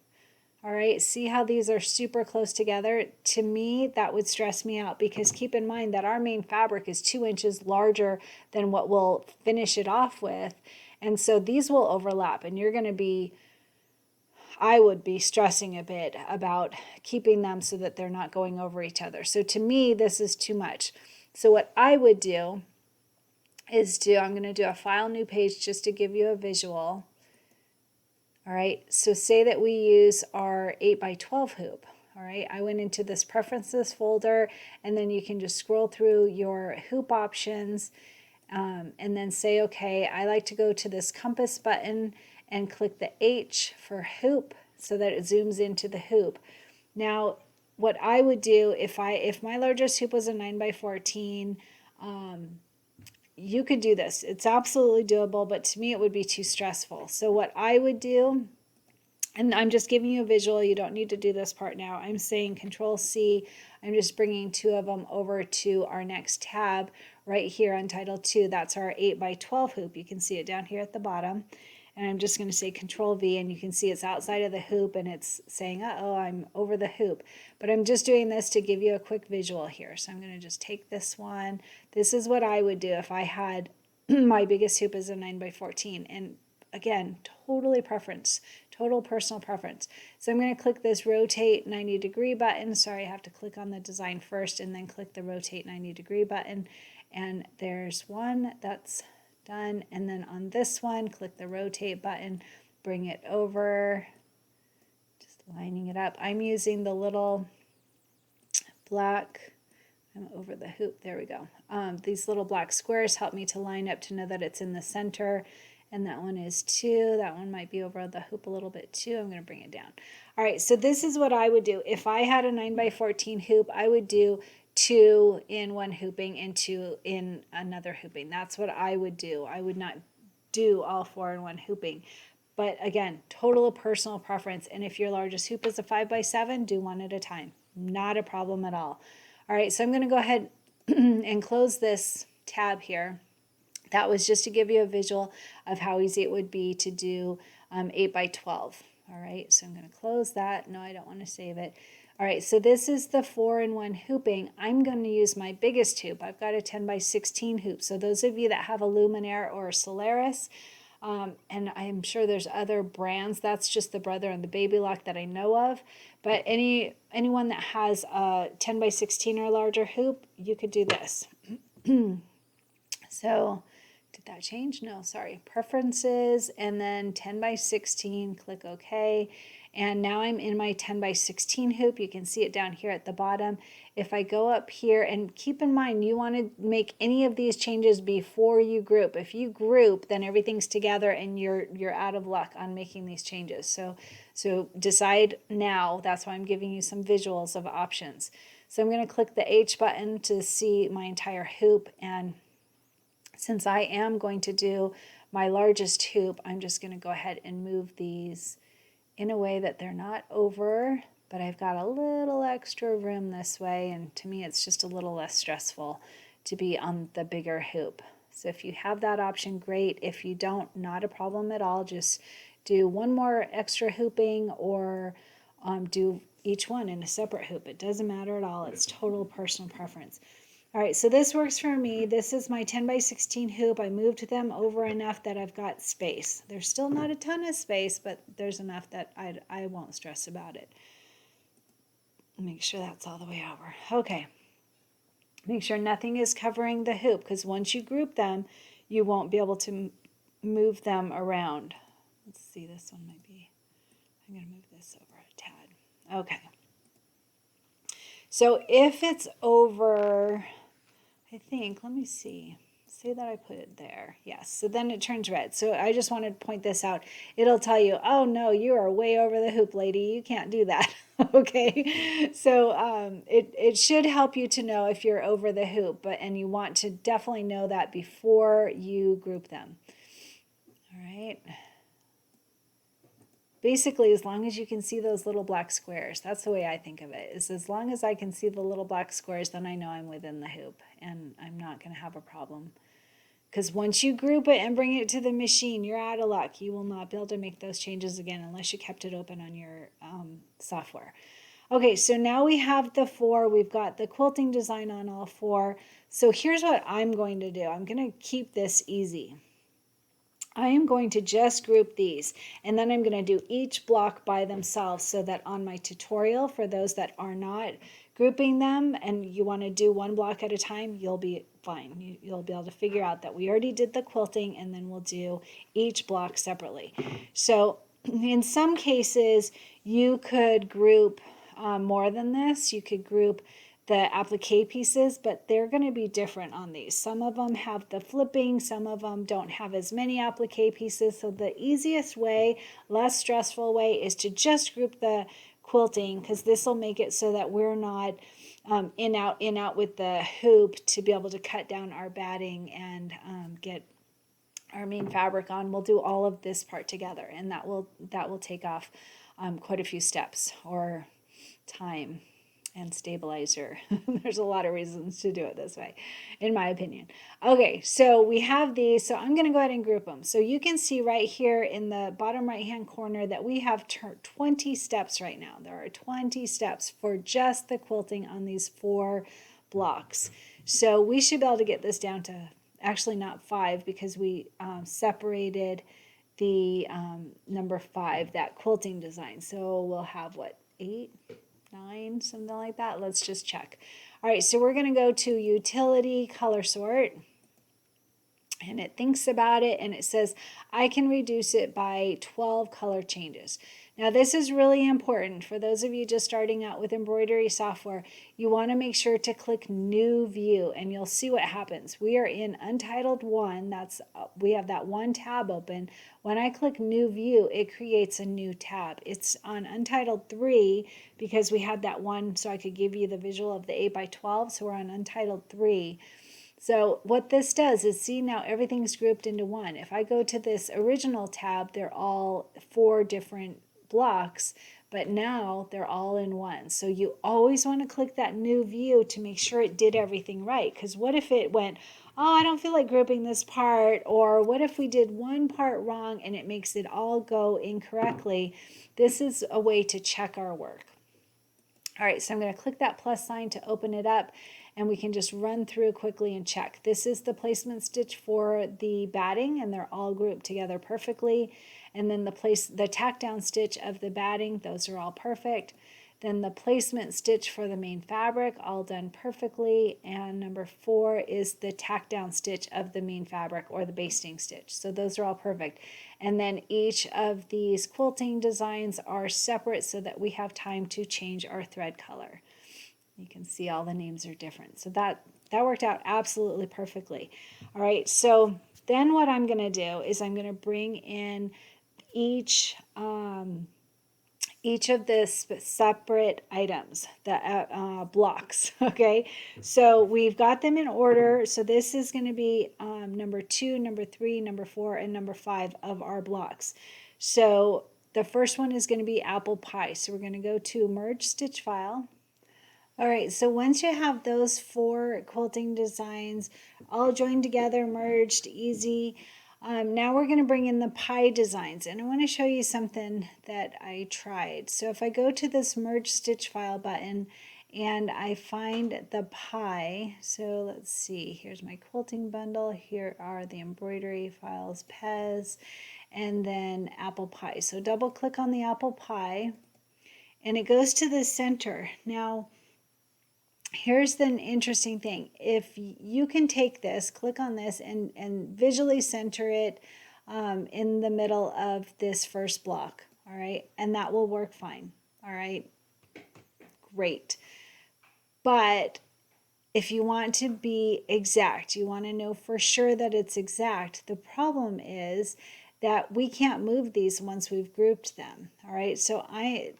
All right, see how these are super close together? To me, that would stress me out, because keep in mind that our main fabric is 2 inches larger than what we'll finish it off with. And so these will overlap, and you're going to be, I would be stressing a bit about keeping them so that they're not going over each other. So to me, this is too much. So what I would do is I'm going to do a file new page just to give you a visual. All right, so say that we use our 8x12 hoop. All right, I went into this preferences folder, and then you can just scroll through your hoop options and then say, okay, I like to go to this compass button and click the H for hoop so that it zooms into the hoop. Now, what I would do if my largest hoop was a 9x14, you could do this. It's absolutely doable, but to me it would be too stressful. So what I would do, and I'm just giving you a visual, you don't need to do this part now. I'm saying Control C. I'm just bringing 2 of them over to our next tab right here on Title 2. That's our 8x12 hoop. You can see it down here at the bottom. And I'm just going to say Control V, and you can see it's outside of the hoop and it's saying, uh-oh, I'm over the hoop. But I'm just doing this to give you a quick visual here. So I'm going to just take this one. This is what I would do if I had my biggest hoop is a 9x14. And again, totally preference, total personal preference. So I'm going to click this rotate 90-degree button. Sorry, I have to click on the design first and then click the rotate 90-degree button. And there's one that's done. And then on this one, click the rotate button, bring it over, just lining it up. I'm using the little black, I'm over the hoop, there we go. These little black squares help me to line up to know that it's in the center. And that one is 2. That one might be over the hoop a little bit too. I'm going to bring it down. All right, so this is what I would do. If I had a 9x14 hoop, I would do 2 in one hooping and 2 in another hooping. That's what I would do. I would not do all 4 in one hooping. But again, total personal preference. And if your largest hoop is a 5x7, do 1 at a time. Not a problem at all. All right, so I'm going to go ahead and close this tab here. That was just to give you a visual of how easy it would be to do 8x12. All right, so I'm going to close that. No, I don't want to save it. All right, so this is the 4-in-1 hooping. I'm going to use my biggest hoop. I've got a 10x16 hoop. So those of you that have a Luminaire or a Solaris, and I'm sure there's other brands, that's just the Brother and the Baby Lock that I know of. But anyone that has a 10x16 or larger hoop, you could do this. So did that change? No, sorry. Preferences, and then 10x16, click OK. And now I'm in my 10x16 hoop. You can see it down here at the bottom. If I go up here, and keep in mind, you want to make any of these changes before you group. If you group, then everything's together and you're out of luck on making these changes. So decide now. That's why I'm giving you some visuals of options. So I'm going to click the H button to see my entire hoop, and since I am going to do my largest hoop, I'm just going to go ahead and move these in a way that they're not over, but I've got a little extra room this way, and to me it's just a little less stressful to be on the bigger hoop. So if you have that option, great. If you don't, not a problem at all. Just do one more extra hooping, or do each one in a separate hoop. It doesn't matter at all. It's total personal preference. All right, so this works for me. This is my 10x16 hoop. I moved them over enough that I've got space. There's still not a ton of space, but there's enough that I won't stress about it. Make sure that's all the way over. Okay. Make sure nothing is covering the hoop, because once you group them, you won't be able to move them around. Let's see, this one might be, I'm going to move this over a tad. Okay. So if it's over, I think, let me see. Say that I put it there. Yes, so then it turns red. So I just wanted to point this out. It'll tell you, oh no, you are way over the hoop, lady. You can't do that. Okay, so it should help you to know if you're over the hoop, and you want to definitely know that before you group them. All right. Basically, as long as you can see those little black squares, that's the way I think of it, is as long as I can see the little black squares, then I know I'm within the hoop, and I'm not going to have a problem. Because once you group it and bring it to the machine, you're out of luck. You will not be able to make those changes again unless you kept it open on your software. Okay, so now we have the 4. We've got the quilting design on all 4. So here's what I'm going to do. I'm going to keep this easy. I am going to just group these, and then I'm going to do each block by themselves, so that on my tutorial, for those that are not grouping them and you want to do one block at a time, you'll be fine. You'll be able to figure out that we already did the quilting, and then we'll do each block separately. So in some cases, you could group more than this. You could group the applique pieces, but they're going to be different on these. Some of them have the flipping, some of them don't have as many applique pieces. So the easiest way, less stressful way, is to just group the quilting, because this will make it so that we're not in out with the hoop to be able to cut down our batting and get our main fabric on. We'll do all of this part together, and that will take off quite a few steps or time and stabilizer. There's a lot of reasons to do it this way, in my opinion. Okay, so we have these, so I'm going to go ahead and group them. So you can see right here in the bottom right hand corner that we have 20 steps right now. There are 20 steps for just the quilting on these 4 blocks. So we should be able to get this down to, actually not 5, because we separated the number 5, that quilting design. So we'll have what, 8, 9, something like that. Let's just check. All right, so we're going to go to Utility Color Sort, and it thinks about it, and it says I can reduce it by 12 color changes. Now this is really important for those of you just starting out with embroidery software. You want to make sure to click New View, and you'll see what happens. We are in Untitled 1. We have that 1 tab open. When I click New View, it creates a new tab. It's on Untitled 3 because we had that one, so I could give you the visual of the 8x12. So we're on Untitled 3. So what this does is, see, now everything's grouped into one. If I go to this original tab, they're all 4 different blocks, but now they're all in one. So you always want to click that New View to make sure it did everything right. Because what if it went, oh, I don't feel like grouping this part, or what if we did one part wrong and it makes it all go incorrectly? This is a way to check our work. All right, so I'm going to click that plus sign to open it up, and we can just run through quickly and check. This is the placement stitch for the batting, and they're all grouped together perfectly. And then the tack down stitch of the batting, those are all perfect. Then the placement stitch for the main fabric, all done perfectly. And number 4 is the tack down stitch of the main fabric, or the basting stitch. So those are all perfect. And then each of these quilting designs are separate so that we have time to change our thread color. You can see all the names are different. So that worked out absolutely perfectly. All right, so then what I'm going to do is I'm going to bring in each of the separate items, the blocks, okay? So we've got them in order. So this is going to be number 2, number 3, number 4, and number 5 of our blocks. So the first one is going to be apple pie. So we're going to go to Merge Stitch File. All right, so once you have those 4 quilting designs all joined together, merged, easy, now we're going to bring in the pie designs, and I want to show you something that I tried. So if I go to this Merge Stitch File button and I find the pie, so let's see, here's my quilting bundle, here are the embroidery files, Pez, and then apple pie. So double click on the apple pie, and it goes to the center. Now, here's the interesting thing. If you can take this, click on this, and visually center it in the middle of this first block, all right? And that will work fine, all right? Great. But if you want to be exact, you want to know for sure that it's exact, the problem is that we can't move these once we've grouped them, all right? So I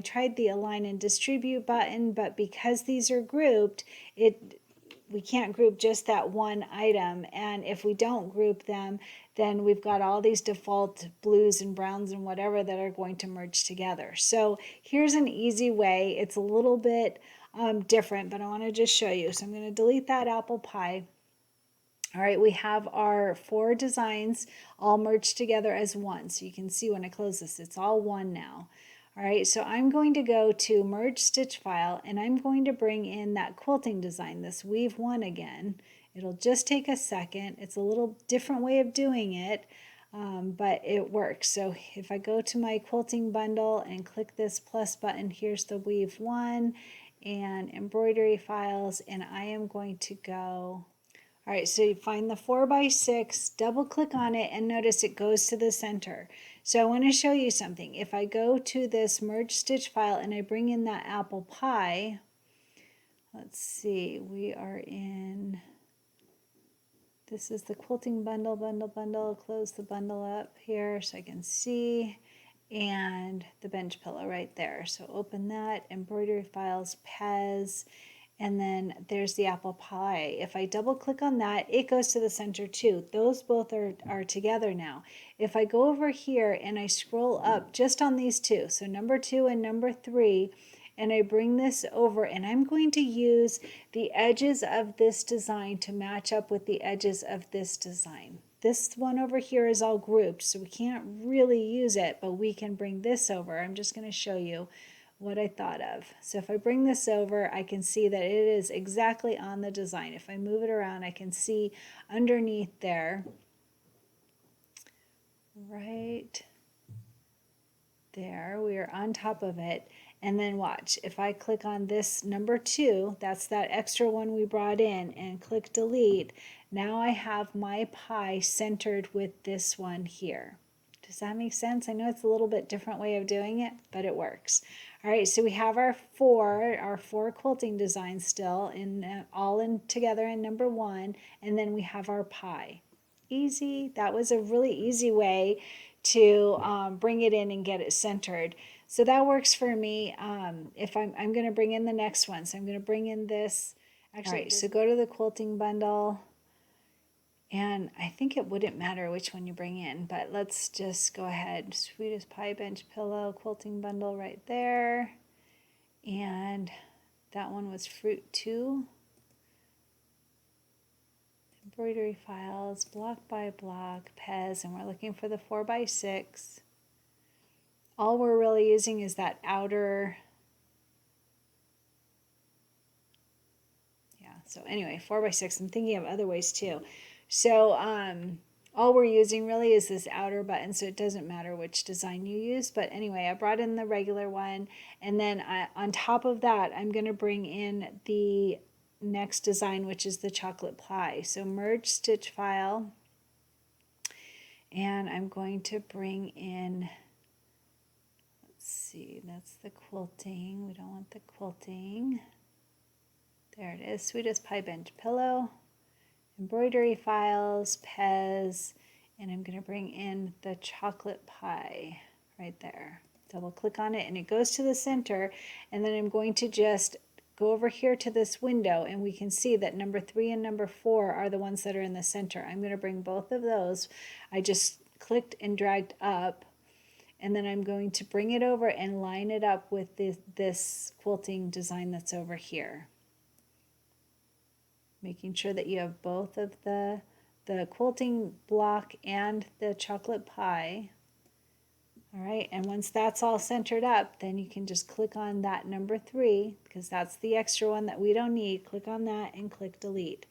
tried the Align and Distribute button, but because these are grouped, we can't group just that one item, and if we don't group them, then we've got all these default blues and browns and whatever that are going to merge together. So here's an easy way. It's a little bit different, but I want to just show you. So I'm going to delete that apple pie. All right, we have our 4 designs all merged together as one. So you can see when I close this, it's all one now. All right, so I'm going to go to Merge Stitch File, and I'm going to bring in that quilting design, this Weave 1 again. It'll just take a second. It's a little different way of doing it, but it works. So if I go to my quilting bundle and click this plus button, here's the Weave 1 and embroidery files, and I am going to go. All right, so you find the 4x6, double click on it, and notice it goes to the center. So I want to show you something. If I go to this Merge Stitch File and I bring in that apple pie, let's see, we are in, this is the quilting bundle, close the bundle up here so I can see, and the bench pillow right there. So open that, embroidery files, Pez, and then there's the apple pie. If I double click on that, it goes to the center too. Those both are together now. If I go over here and I scroll up just on these two, so number 2 and number 3, and I bring this over, and I'm going to use the edges of this design to match up with the edges of this design. This one over here is all grouped, so we can't really use it, but we can bring this over. I'm just going to show you what I thought of. So if I bring this over, I can see that it is exactly on the design. If I move it around, I can see underneath there, right there, we are on top of it. And then watch, if I click on this number 2, that's that extra one we brought in, and click delete, now I have my pie centered with this one here. Does that make sense? I know it's a little bit different way of doing it, but it works. All right, so we have our four quilting designs still, all in together in number 1, and then we have our pie. Easy. That was a really easy way to bring it in and get it centered. So that works for me. If I'm going to bring in the next one, so I'm going to bring in this. Actually, right, so go to the quilting bundle, and I think it wouldn't matter which one you bring in, but let's just go ahead. Sweetest Pie Bench Pillow quilting bundle right there, and that one was Fruit 2. Embroidery files, block by block, Pez, and we're looking for the 4x6. All we're really using is that outer, so anyway, 4x6. I'm thinking of other ways too. So all we're using really is this outer button, so it doesn't matter which design you use. But anyway, I brought in the regular one, and then on top of that, I'm going to bring in the next design, which is the chocolate pie. So merge stitch file, and I'm going to bring in, let's see, that's the quilting. We don't want the quilting. There it is, Sweetest Pie Bench Pillow, embroidery files, Pez, and I'm going to bring in the chocolate pie right there. Double click on it and it goes to the center, and then I'm going to just go over here to this window, and we can see that number 3 and number 4 are the ones that are in the center. I'm going to bring both of those. I just clicked and dragged up, and then I'm going to bring it over and line it up with this quilting design that's over here. Making sure that you have both of the quilting block and the chocolate pie. All right, and once that's all centered up, then you can just click on that number 3, because that's the extra one that we don't need. Click on that and click delete.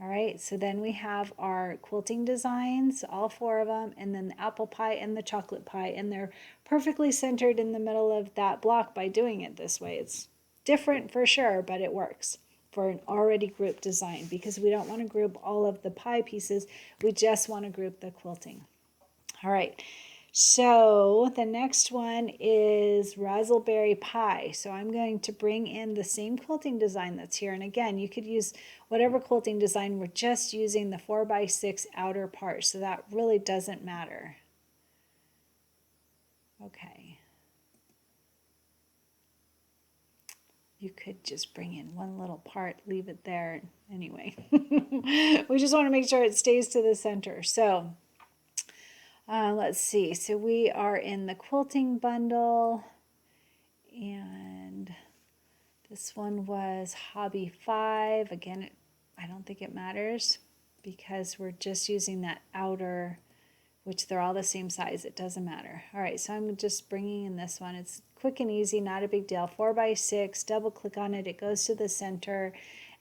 All right, so then we have our quilting designs, all 4 of them, and then the apple pie and the chocolate pie, and they're perfectly centered in the middle of that block by doing it this way. It's different for sure, but it works for an already grouped design, because we don't want to group all of the pie pieces. We just want to group the quilting. All right, so the next one is Razzleberry Pie. So I'm going to bring in the same quilting design that's here. And again, you could use whatever quilting design. We're just using the 4x6 outer part, so that really doesn't matter. Okay. You could just bring in one little part, leave it there. Anyway, we just want to make sure it stays to the center. So let's see. So we are in the quilting bundle, and this one was Hobby 5. Again, I don't think it matters because we're just using that outer, which they're all the same size. It doesn't matter. All right, so I'm just bringing in this one. It's quick and easy, not a big deal. 4x6, double click on it, it goes to the center,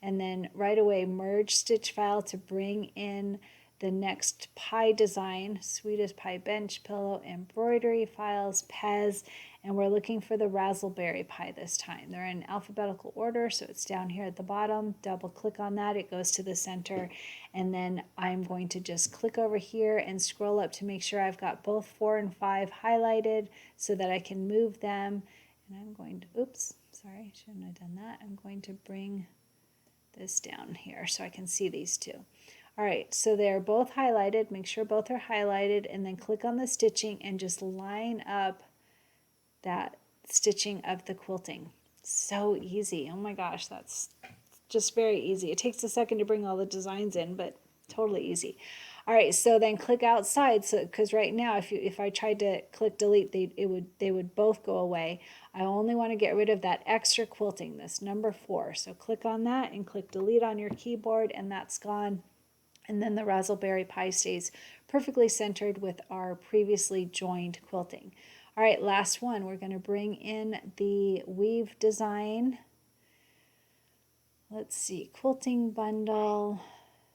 and then right away merge stitch file to bring in the next pie design, Sweetest Pie Bench Pillow, embroidery files, Pez, and we're looking for the Razzleberry Pie this time. They're in alphabetical order, so it's down here at the bottom. Double click on that, it goes to the center, and then I'm going to just click over here and scroll up to make sure I've got both 4 and 5 highlighted so that I can move them. And I'm going to, oops, sorry, shouldn't have done that. I'm going to bring this down here so I can see these two. All right, so they're both highlighted. Make sure both are highlighted, and then click on the stitching and just line up that stitching of the quilting. So easy. Oh my gosh, that's just very easy. It takes a second to bring all the designs in, but totally easy. All right, so then click outside. So because right now, if I tried to click delete, they would both go away. I only want to get rid of that extra quilting, this number 4. So click on that and click delete on your keyboard, and that's gone. And then the Raspberry Pi stays perfectly centered with our previously joined quilting. All right, last one. We're going to bring in the weave design. Let's see, quilting bundle,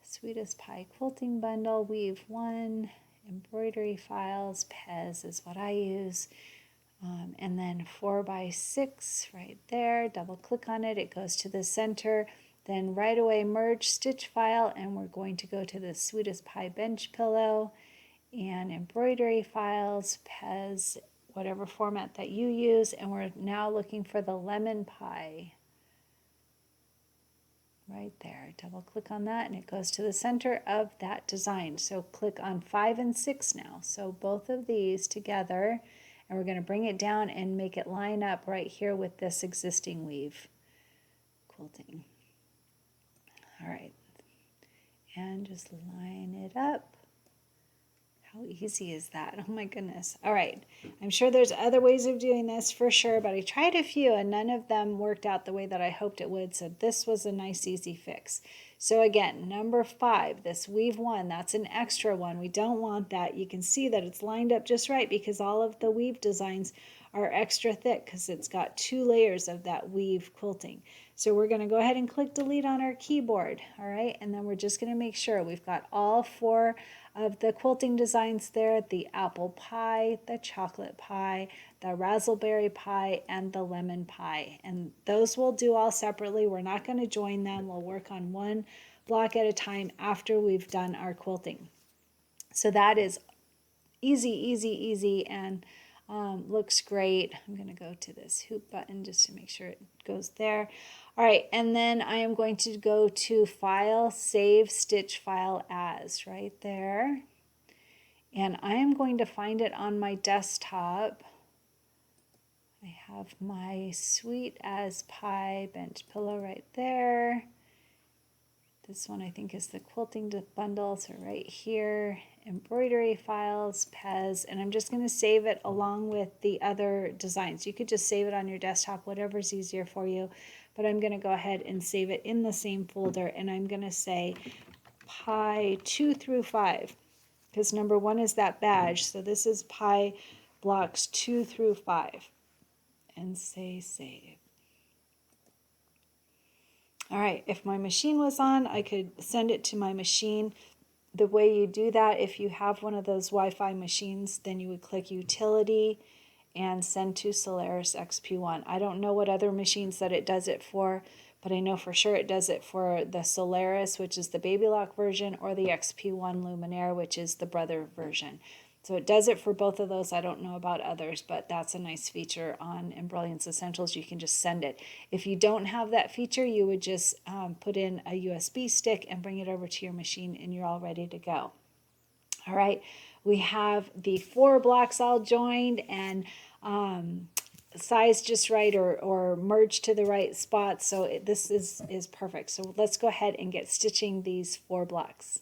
Sweetest Pie quilting bundle, weave 1, embroidery files, Pez is what I use. And then 4x6 right there, double click on it, it goes to the center. Then right away merge stitch file, and we're going to go to the Sweetest Pie bench pillow and embroidery files, Pez, whatever format that you use, and we're now looking for the lemon pie. Right there, double click on that and it goes to the center of that design. So click on 5 and 6 now. So both of these together, and we're going to bring it down and make it line up right here with this existing weave quilting. All right, and just line it up. How easy is that? Oh my goodness. All right, I'm sure there's other ways of doing this for sure, but I tried a few and none of them worked out the way that I hoped it would, so this was a nice easy fix. So again, number 5, this weave 1, that's an extra one. We don't want that. You can see that it's lined up just right because all of the weave designs are extra thick because it's got 2 layers of that weave quilting. So we're going to go ahead and click delete on our keyboard, all right? And then we're just going to make sure we've got all 4 of the quilting designs there, the apple pie, the chocolate pie, the raspberry pie, and the lemon pie. And those we'll do all separately. We're not going to join them. We'll work on one block at a time after we've done our quilting. So that is easy, easy, easy, and looks great. I'm going to go to this hoop button just to make sure it goes there. All right, and then I am going to go to File, Save Stitch File As, right there. And I am going to find it on my desktop. I have my Sweet as Pie bench pillow right there. This one I think is the quilting bundle, so right here, embroidery files, Pez, and I'm just going to save it along with the other designs. You could just save it on your desktop, whatever's easier for you, but I'm going to go ahead and save it in the same folder, and I'm going to say pie 2 through 5, because number 1 is that badge, so this is pie blocks 2 through 5, and say save. All right, if my machine was on, I could send it to my machine. The way you do that, if you have one of those Wi-Fi machines, then you would click Utility and Send to Solaris XP1. I don't know what other machines that it does it for, but I know for sure it does it for the Solaris, which is the Baby Lock version, or the XP1 Luminaire, which is the brother version. So it does it for both of those. I don't know about others, but that's a nice feature on Embrilliance Essentials. You can just send it. If you don't have that feature, you would just put in a USB stick and bring it over to your machine, and you're all ready to go. All right, we have the 4 blocks all joined and size just right or merged to the right spot. So this is perfect. So let's go ahead and get stitching these 4 blocks.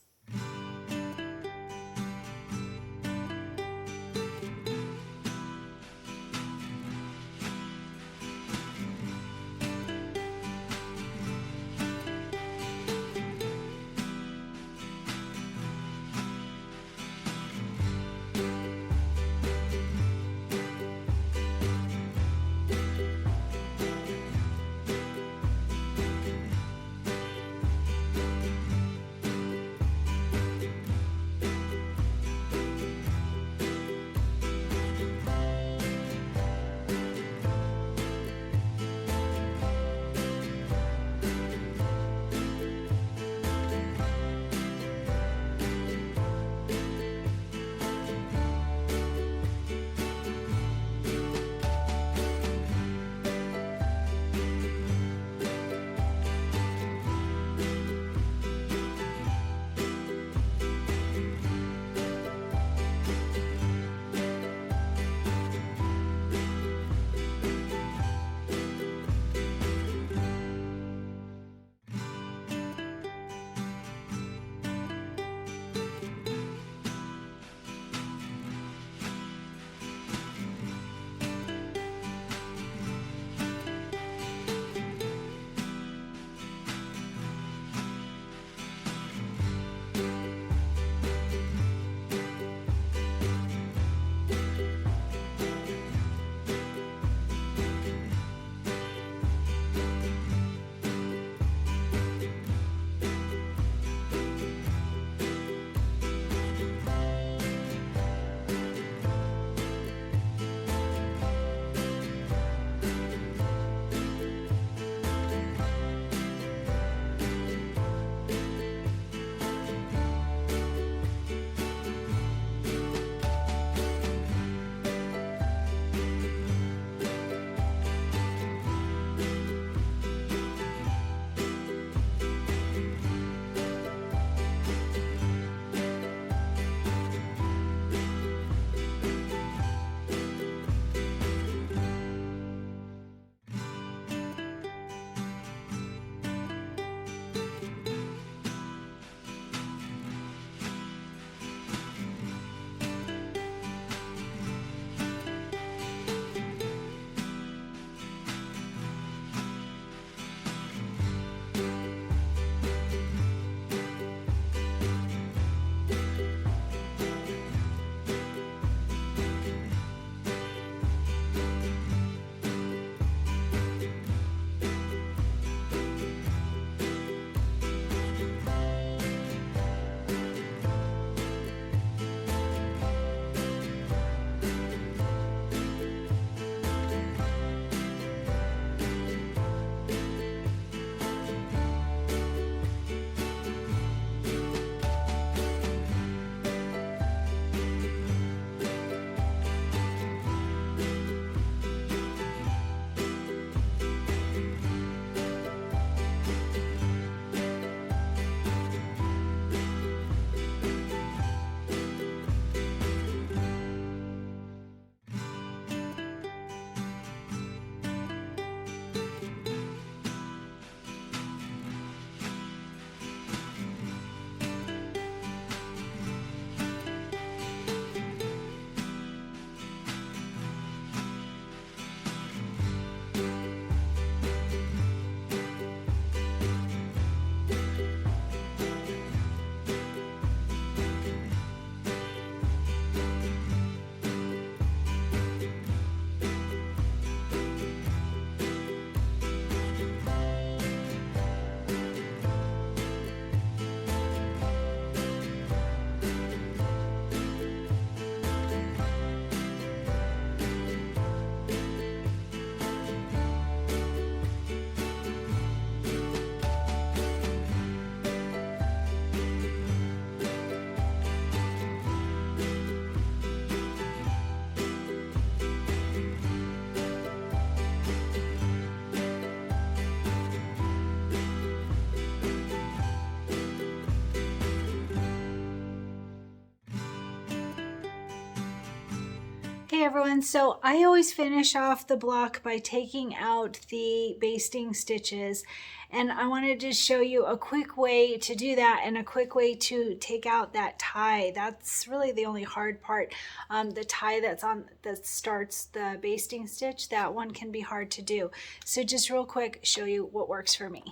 Hey everyone, so I always finish off the block by taking out the basting stitches, and I wanted to show you a quick way to do that and a quick way to take out that tie. That's really the only hard part. The tie that starts the basting stitch, that one can be hard to do. So just real quick, show you what works for me.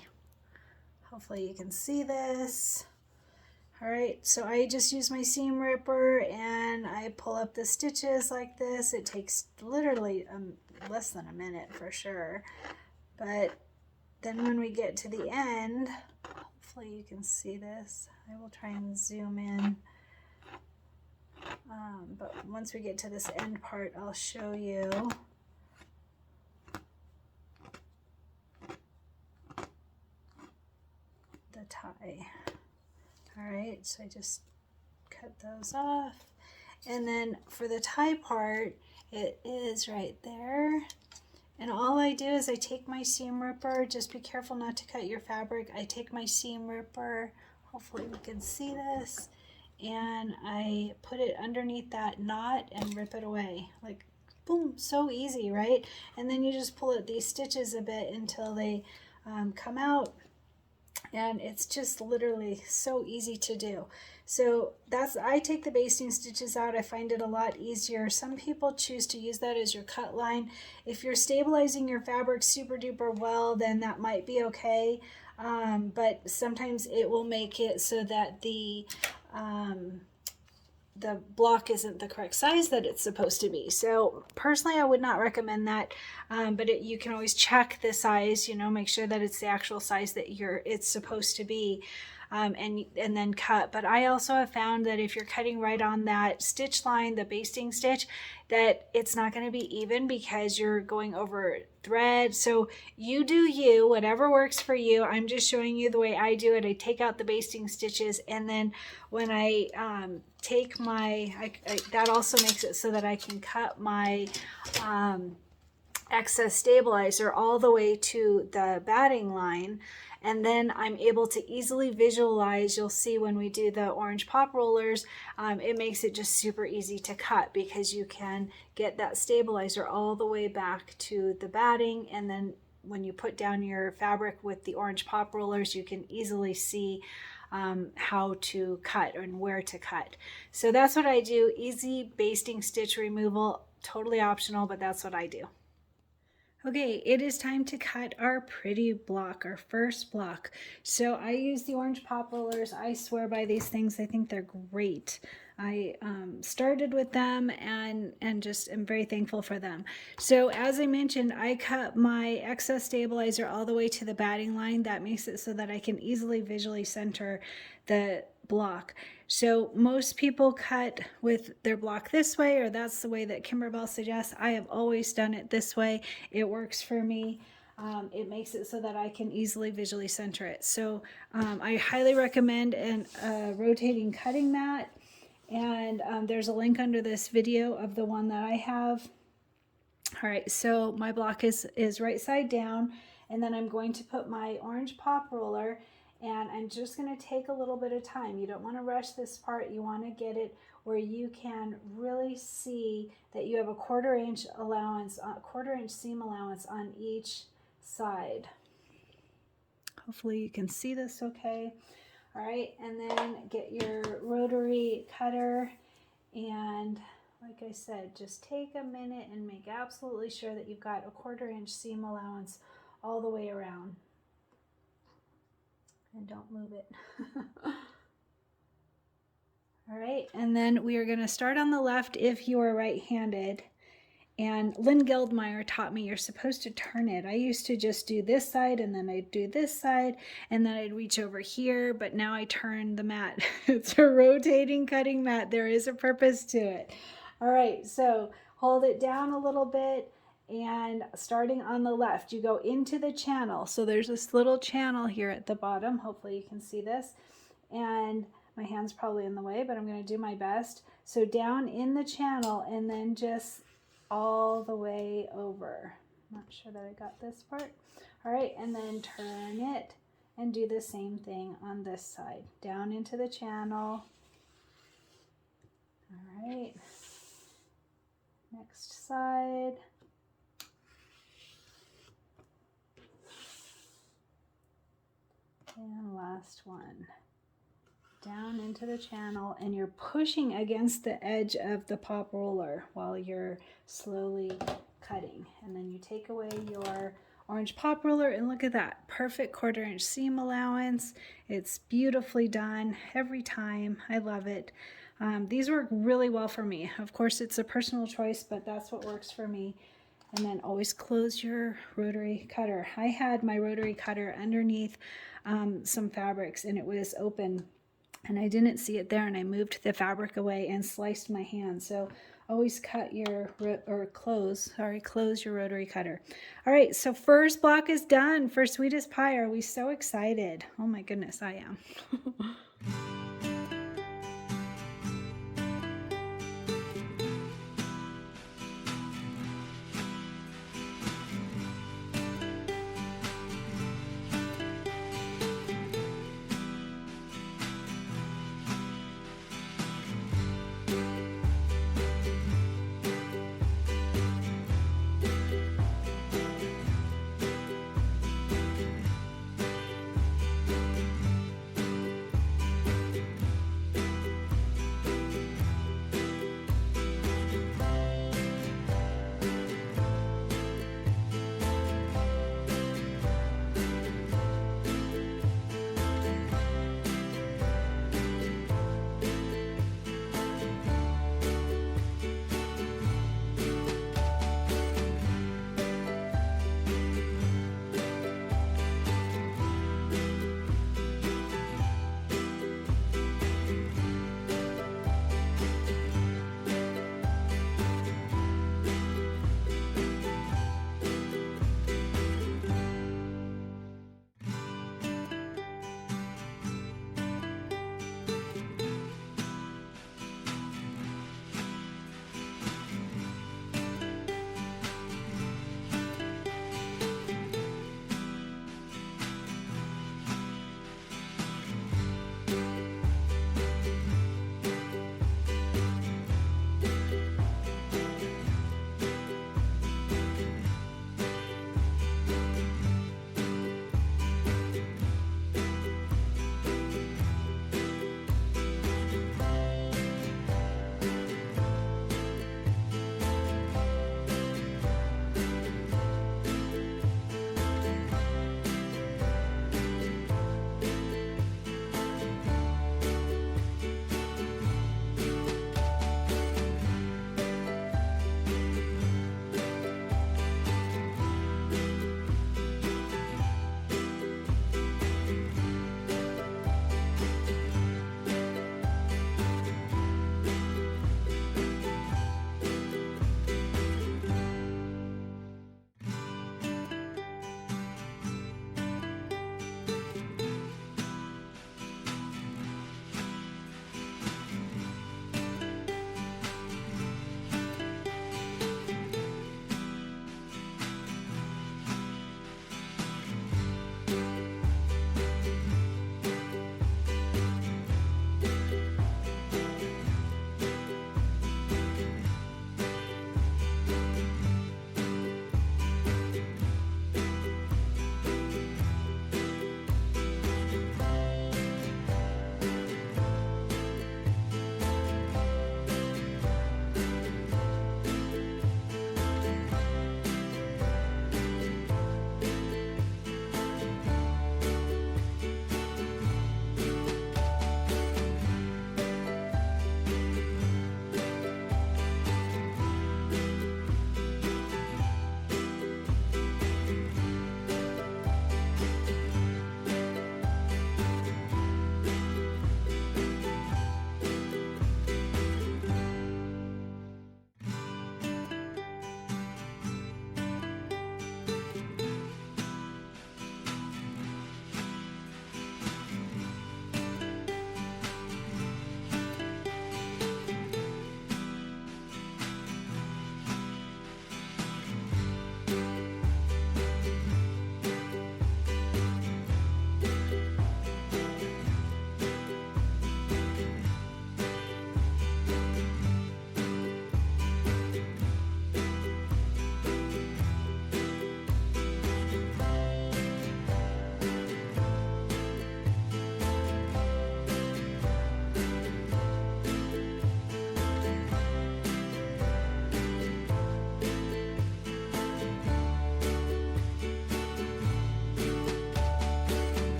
Hopefully you can see this. All right, so I just use my seam ripper and I pull up the stitches like this. It takes literally less than a minute for sure. But then when we get to the end, hopefully you can see this. I will try and zoom in. But once we get to this end part, I'll show you. The tie. All right, so I just cut those off. And then for the tie part, it is right there. And all I do is I take my seam ripper, just be careful not to cut your fabric. I take my seam ripper, hopefully we can see this, and I put it underneath that knot and rip it away. Like, boom, so easy, right? And then you just pull at these stitches a bit until they come out. And it's just literally so easy to do. So I take the basting stitches out. I find it a lot easier. Some people choose to use that as your cut line. If you're stabilizing your fabric super duper well, then that might be okay. But sometimes it will make it so that the block isn't the correct size that it's supposed to be. So personally, I would not recommend that, but you can always check the size, make sure that it's the actual size that it's supposed to be, and then cut. But I also have found that if you're cutting right on that stitch line, the basting stitch, that it's not going to be even because you're going over thread. So you do you, whatever works for you. I'm just showing you the way I do it. I take out the basting stitches, and then when I take that also makes it so that I can cut my excess stabilizer all the way to the batting line, and then I'm able to easily visualize. You'll see when we do the orange pop rollers, it makes it just super easy to cut because you can get that stabilizer all the way back to the batting, and then when you put down your fabric with the orange pop rollers, you can easily see how to cut and where to cut. So that's what I do. Easy basting stitch removal, totally optional, but that's what I do. Okay, it is time to cut our pretty block, our first block. So I use the orange pop rollers. I swear by these things. I think they're great. I started with them and just am very thankful for them. So as I mentioned, I cut my excess stabilizer all the way to the batting line. That makes it so that I can easily visually center the block. So most people cut with their block this way, or that's the way that Kimberbell suggests. I have always done it this way. It works for me. It makes it so that I can easily visually center it. So I highly recommend a rotating cutting mat. And there's a link under this video of the one that I have. All right, so my block is right side down, and then I'm going to put my orange pop roller, and I'm just going to take a little bit of time. You don't want to rush this part. You want to get it where you can really see that you have a 1/4 inch allowance, 1/4 inch seam allowance on each side. Hopefully you can see this okay. All right, and then get your rotary cutter, and like I said, just take a minute and make absolutely sure that you've got a 1/4 inch seam allowance all the way around. And don't move it. All right, and then we are going to start on the left if you are right-handed. And Lynn Geldmeyer taught me you're supposed to turn it. I used to just do this side, and then I'd do this side, and then I'd reach over here, but now I turn the mat. It's a rotating cutting mat. There is a purpose to it. All right, so hold it down a little bit, and starting on the left, you go into the channel. So there's this little channel here at the bottom. Hopefully you can see this. And my hand's probably in the way, but I'm going to do my best. So down in the channel, and then just all the way over. I'm not sure that I got this part. All right, and then turn it and do the same thing on this side. Down into the channel. All right. Next side. And last one. Down into the channel, and you're pushing against the edge of the pop roller while you're slowly cutting. And then you take away your orange pop roller, and look at that, perfect 1/4 inch seam allowance. It's beautifully done every time. I love it. These work really well for me. Of course, it's a personal choice, but that's what works for me. And then always close your rotary cutter. I had my rotary cutter underneath some fabrics, and it was open, and I didn't see it there, and I moved the fabric away and sliced my hand. So always cut your, close your rotary cutter. All right, so first block is done for Sweetest Pie. Are we so excited? Oh my goodness, I am.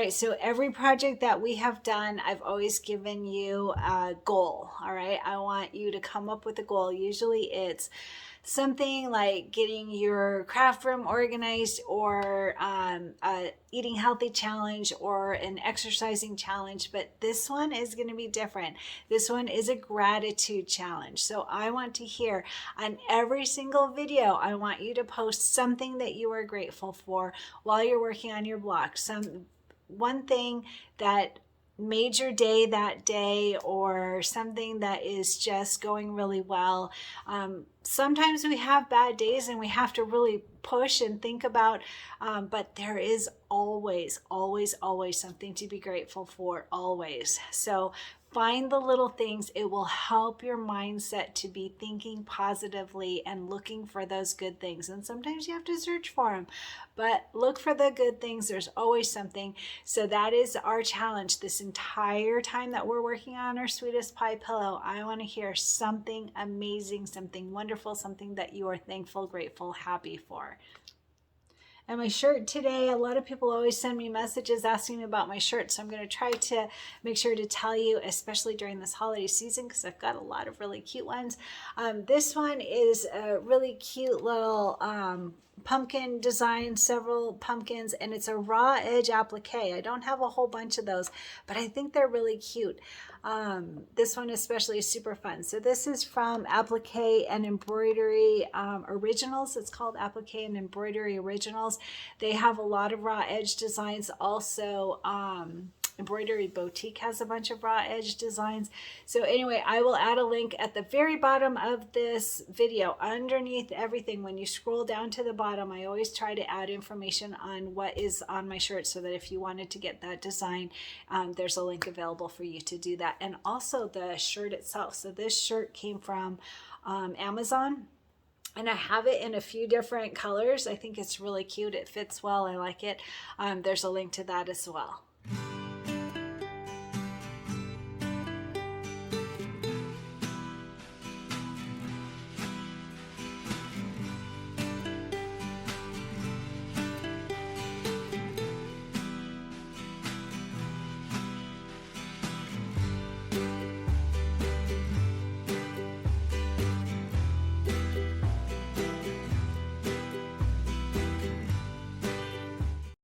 right, so every project that we have done, I've always given you a goal. All right, I want you to come up with a goal. Usually it's something like getting your craft room organized, or a eating healthy challenge, or an exercising challenge. But this one is going to be different. This one is a gratitude challenge. So I want to hear on every single video, I want you to post something that you are grateful for while you're working on your block. One thing that made your day that day, or something that is just going really well. Sometimes we have bad days and we have to really push and think about, but there is always something to be grateful for, always. So find the little things. It will help your mindset to be thinking positively and looking for those good things. And sometimes you have to search for them, but look for the good things. There's always something. So that is our challenge this entire time that we're working on our Sweetest Pie pillow. I want to hear something amazing, something wonderful, something that you are thankful, grateful, happy for. And my shirt today, a lot of people always send me messages asking me about my shirt. So I'm going to try to make sure to tell you, especially during this holiday season, because I've got a lot of really cute ones. This one is a really cute little pumpkin design, several pumpkins, and it's a raw edge applique. I don't have a whole bunch of those, but I think they're really cute. This one especially is super fun. So this is from Applique and Embroidery Originals. It's called Applique and Embroidery Originals. They have a lot of raw edge designs. Also, Embroidery Boutique has a bunch of raw edge designs. So anyway, I will add a link at the very bottom of this video. Underneath everything, when you scroll down to the bottom, I always try to add information on what is on my shirt, so that if you wanted to get that design, there's a link available for you to do that. And also the shirt itself. So this shirt came from Amazon. And I have it in a few different colors. I think it's really cute. It fits well. I like it. There's a link to that as well.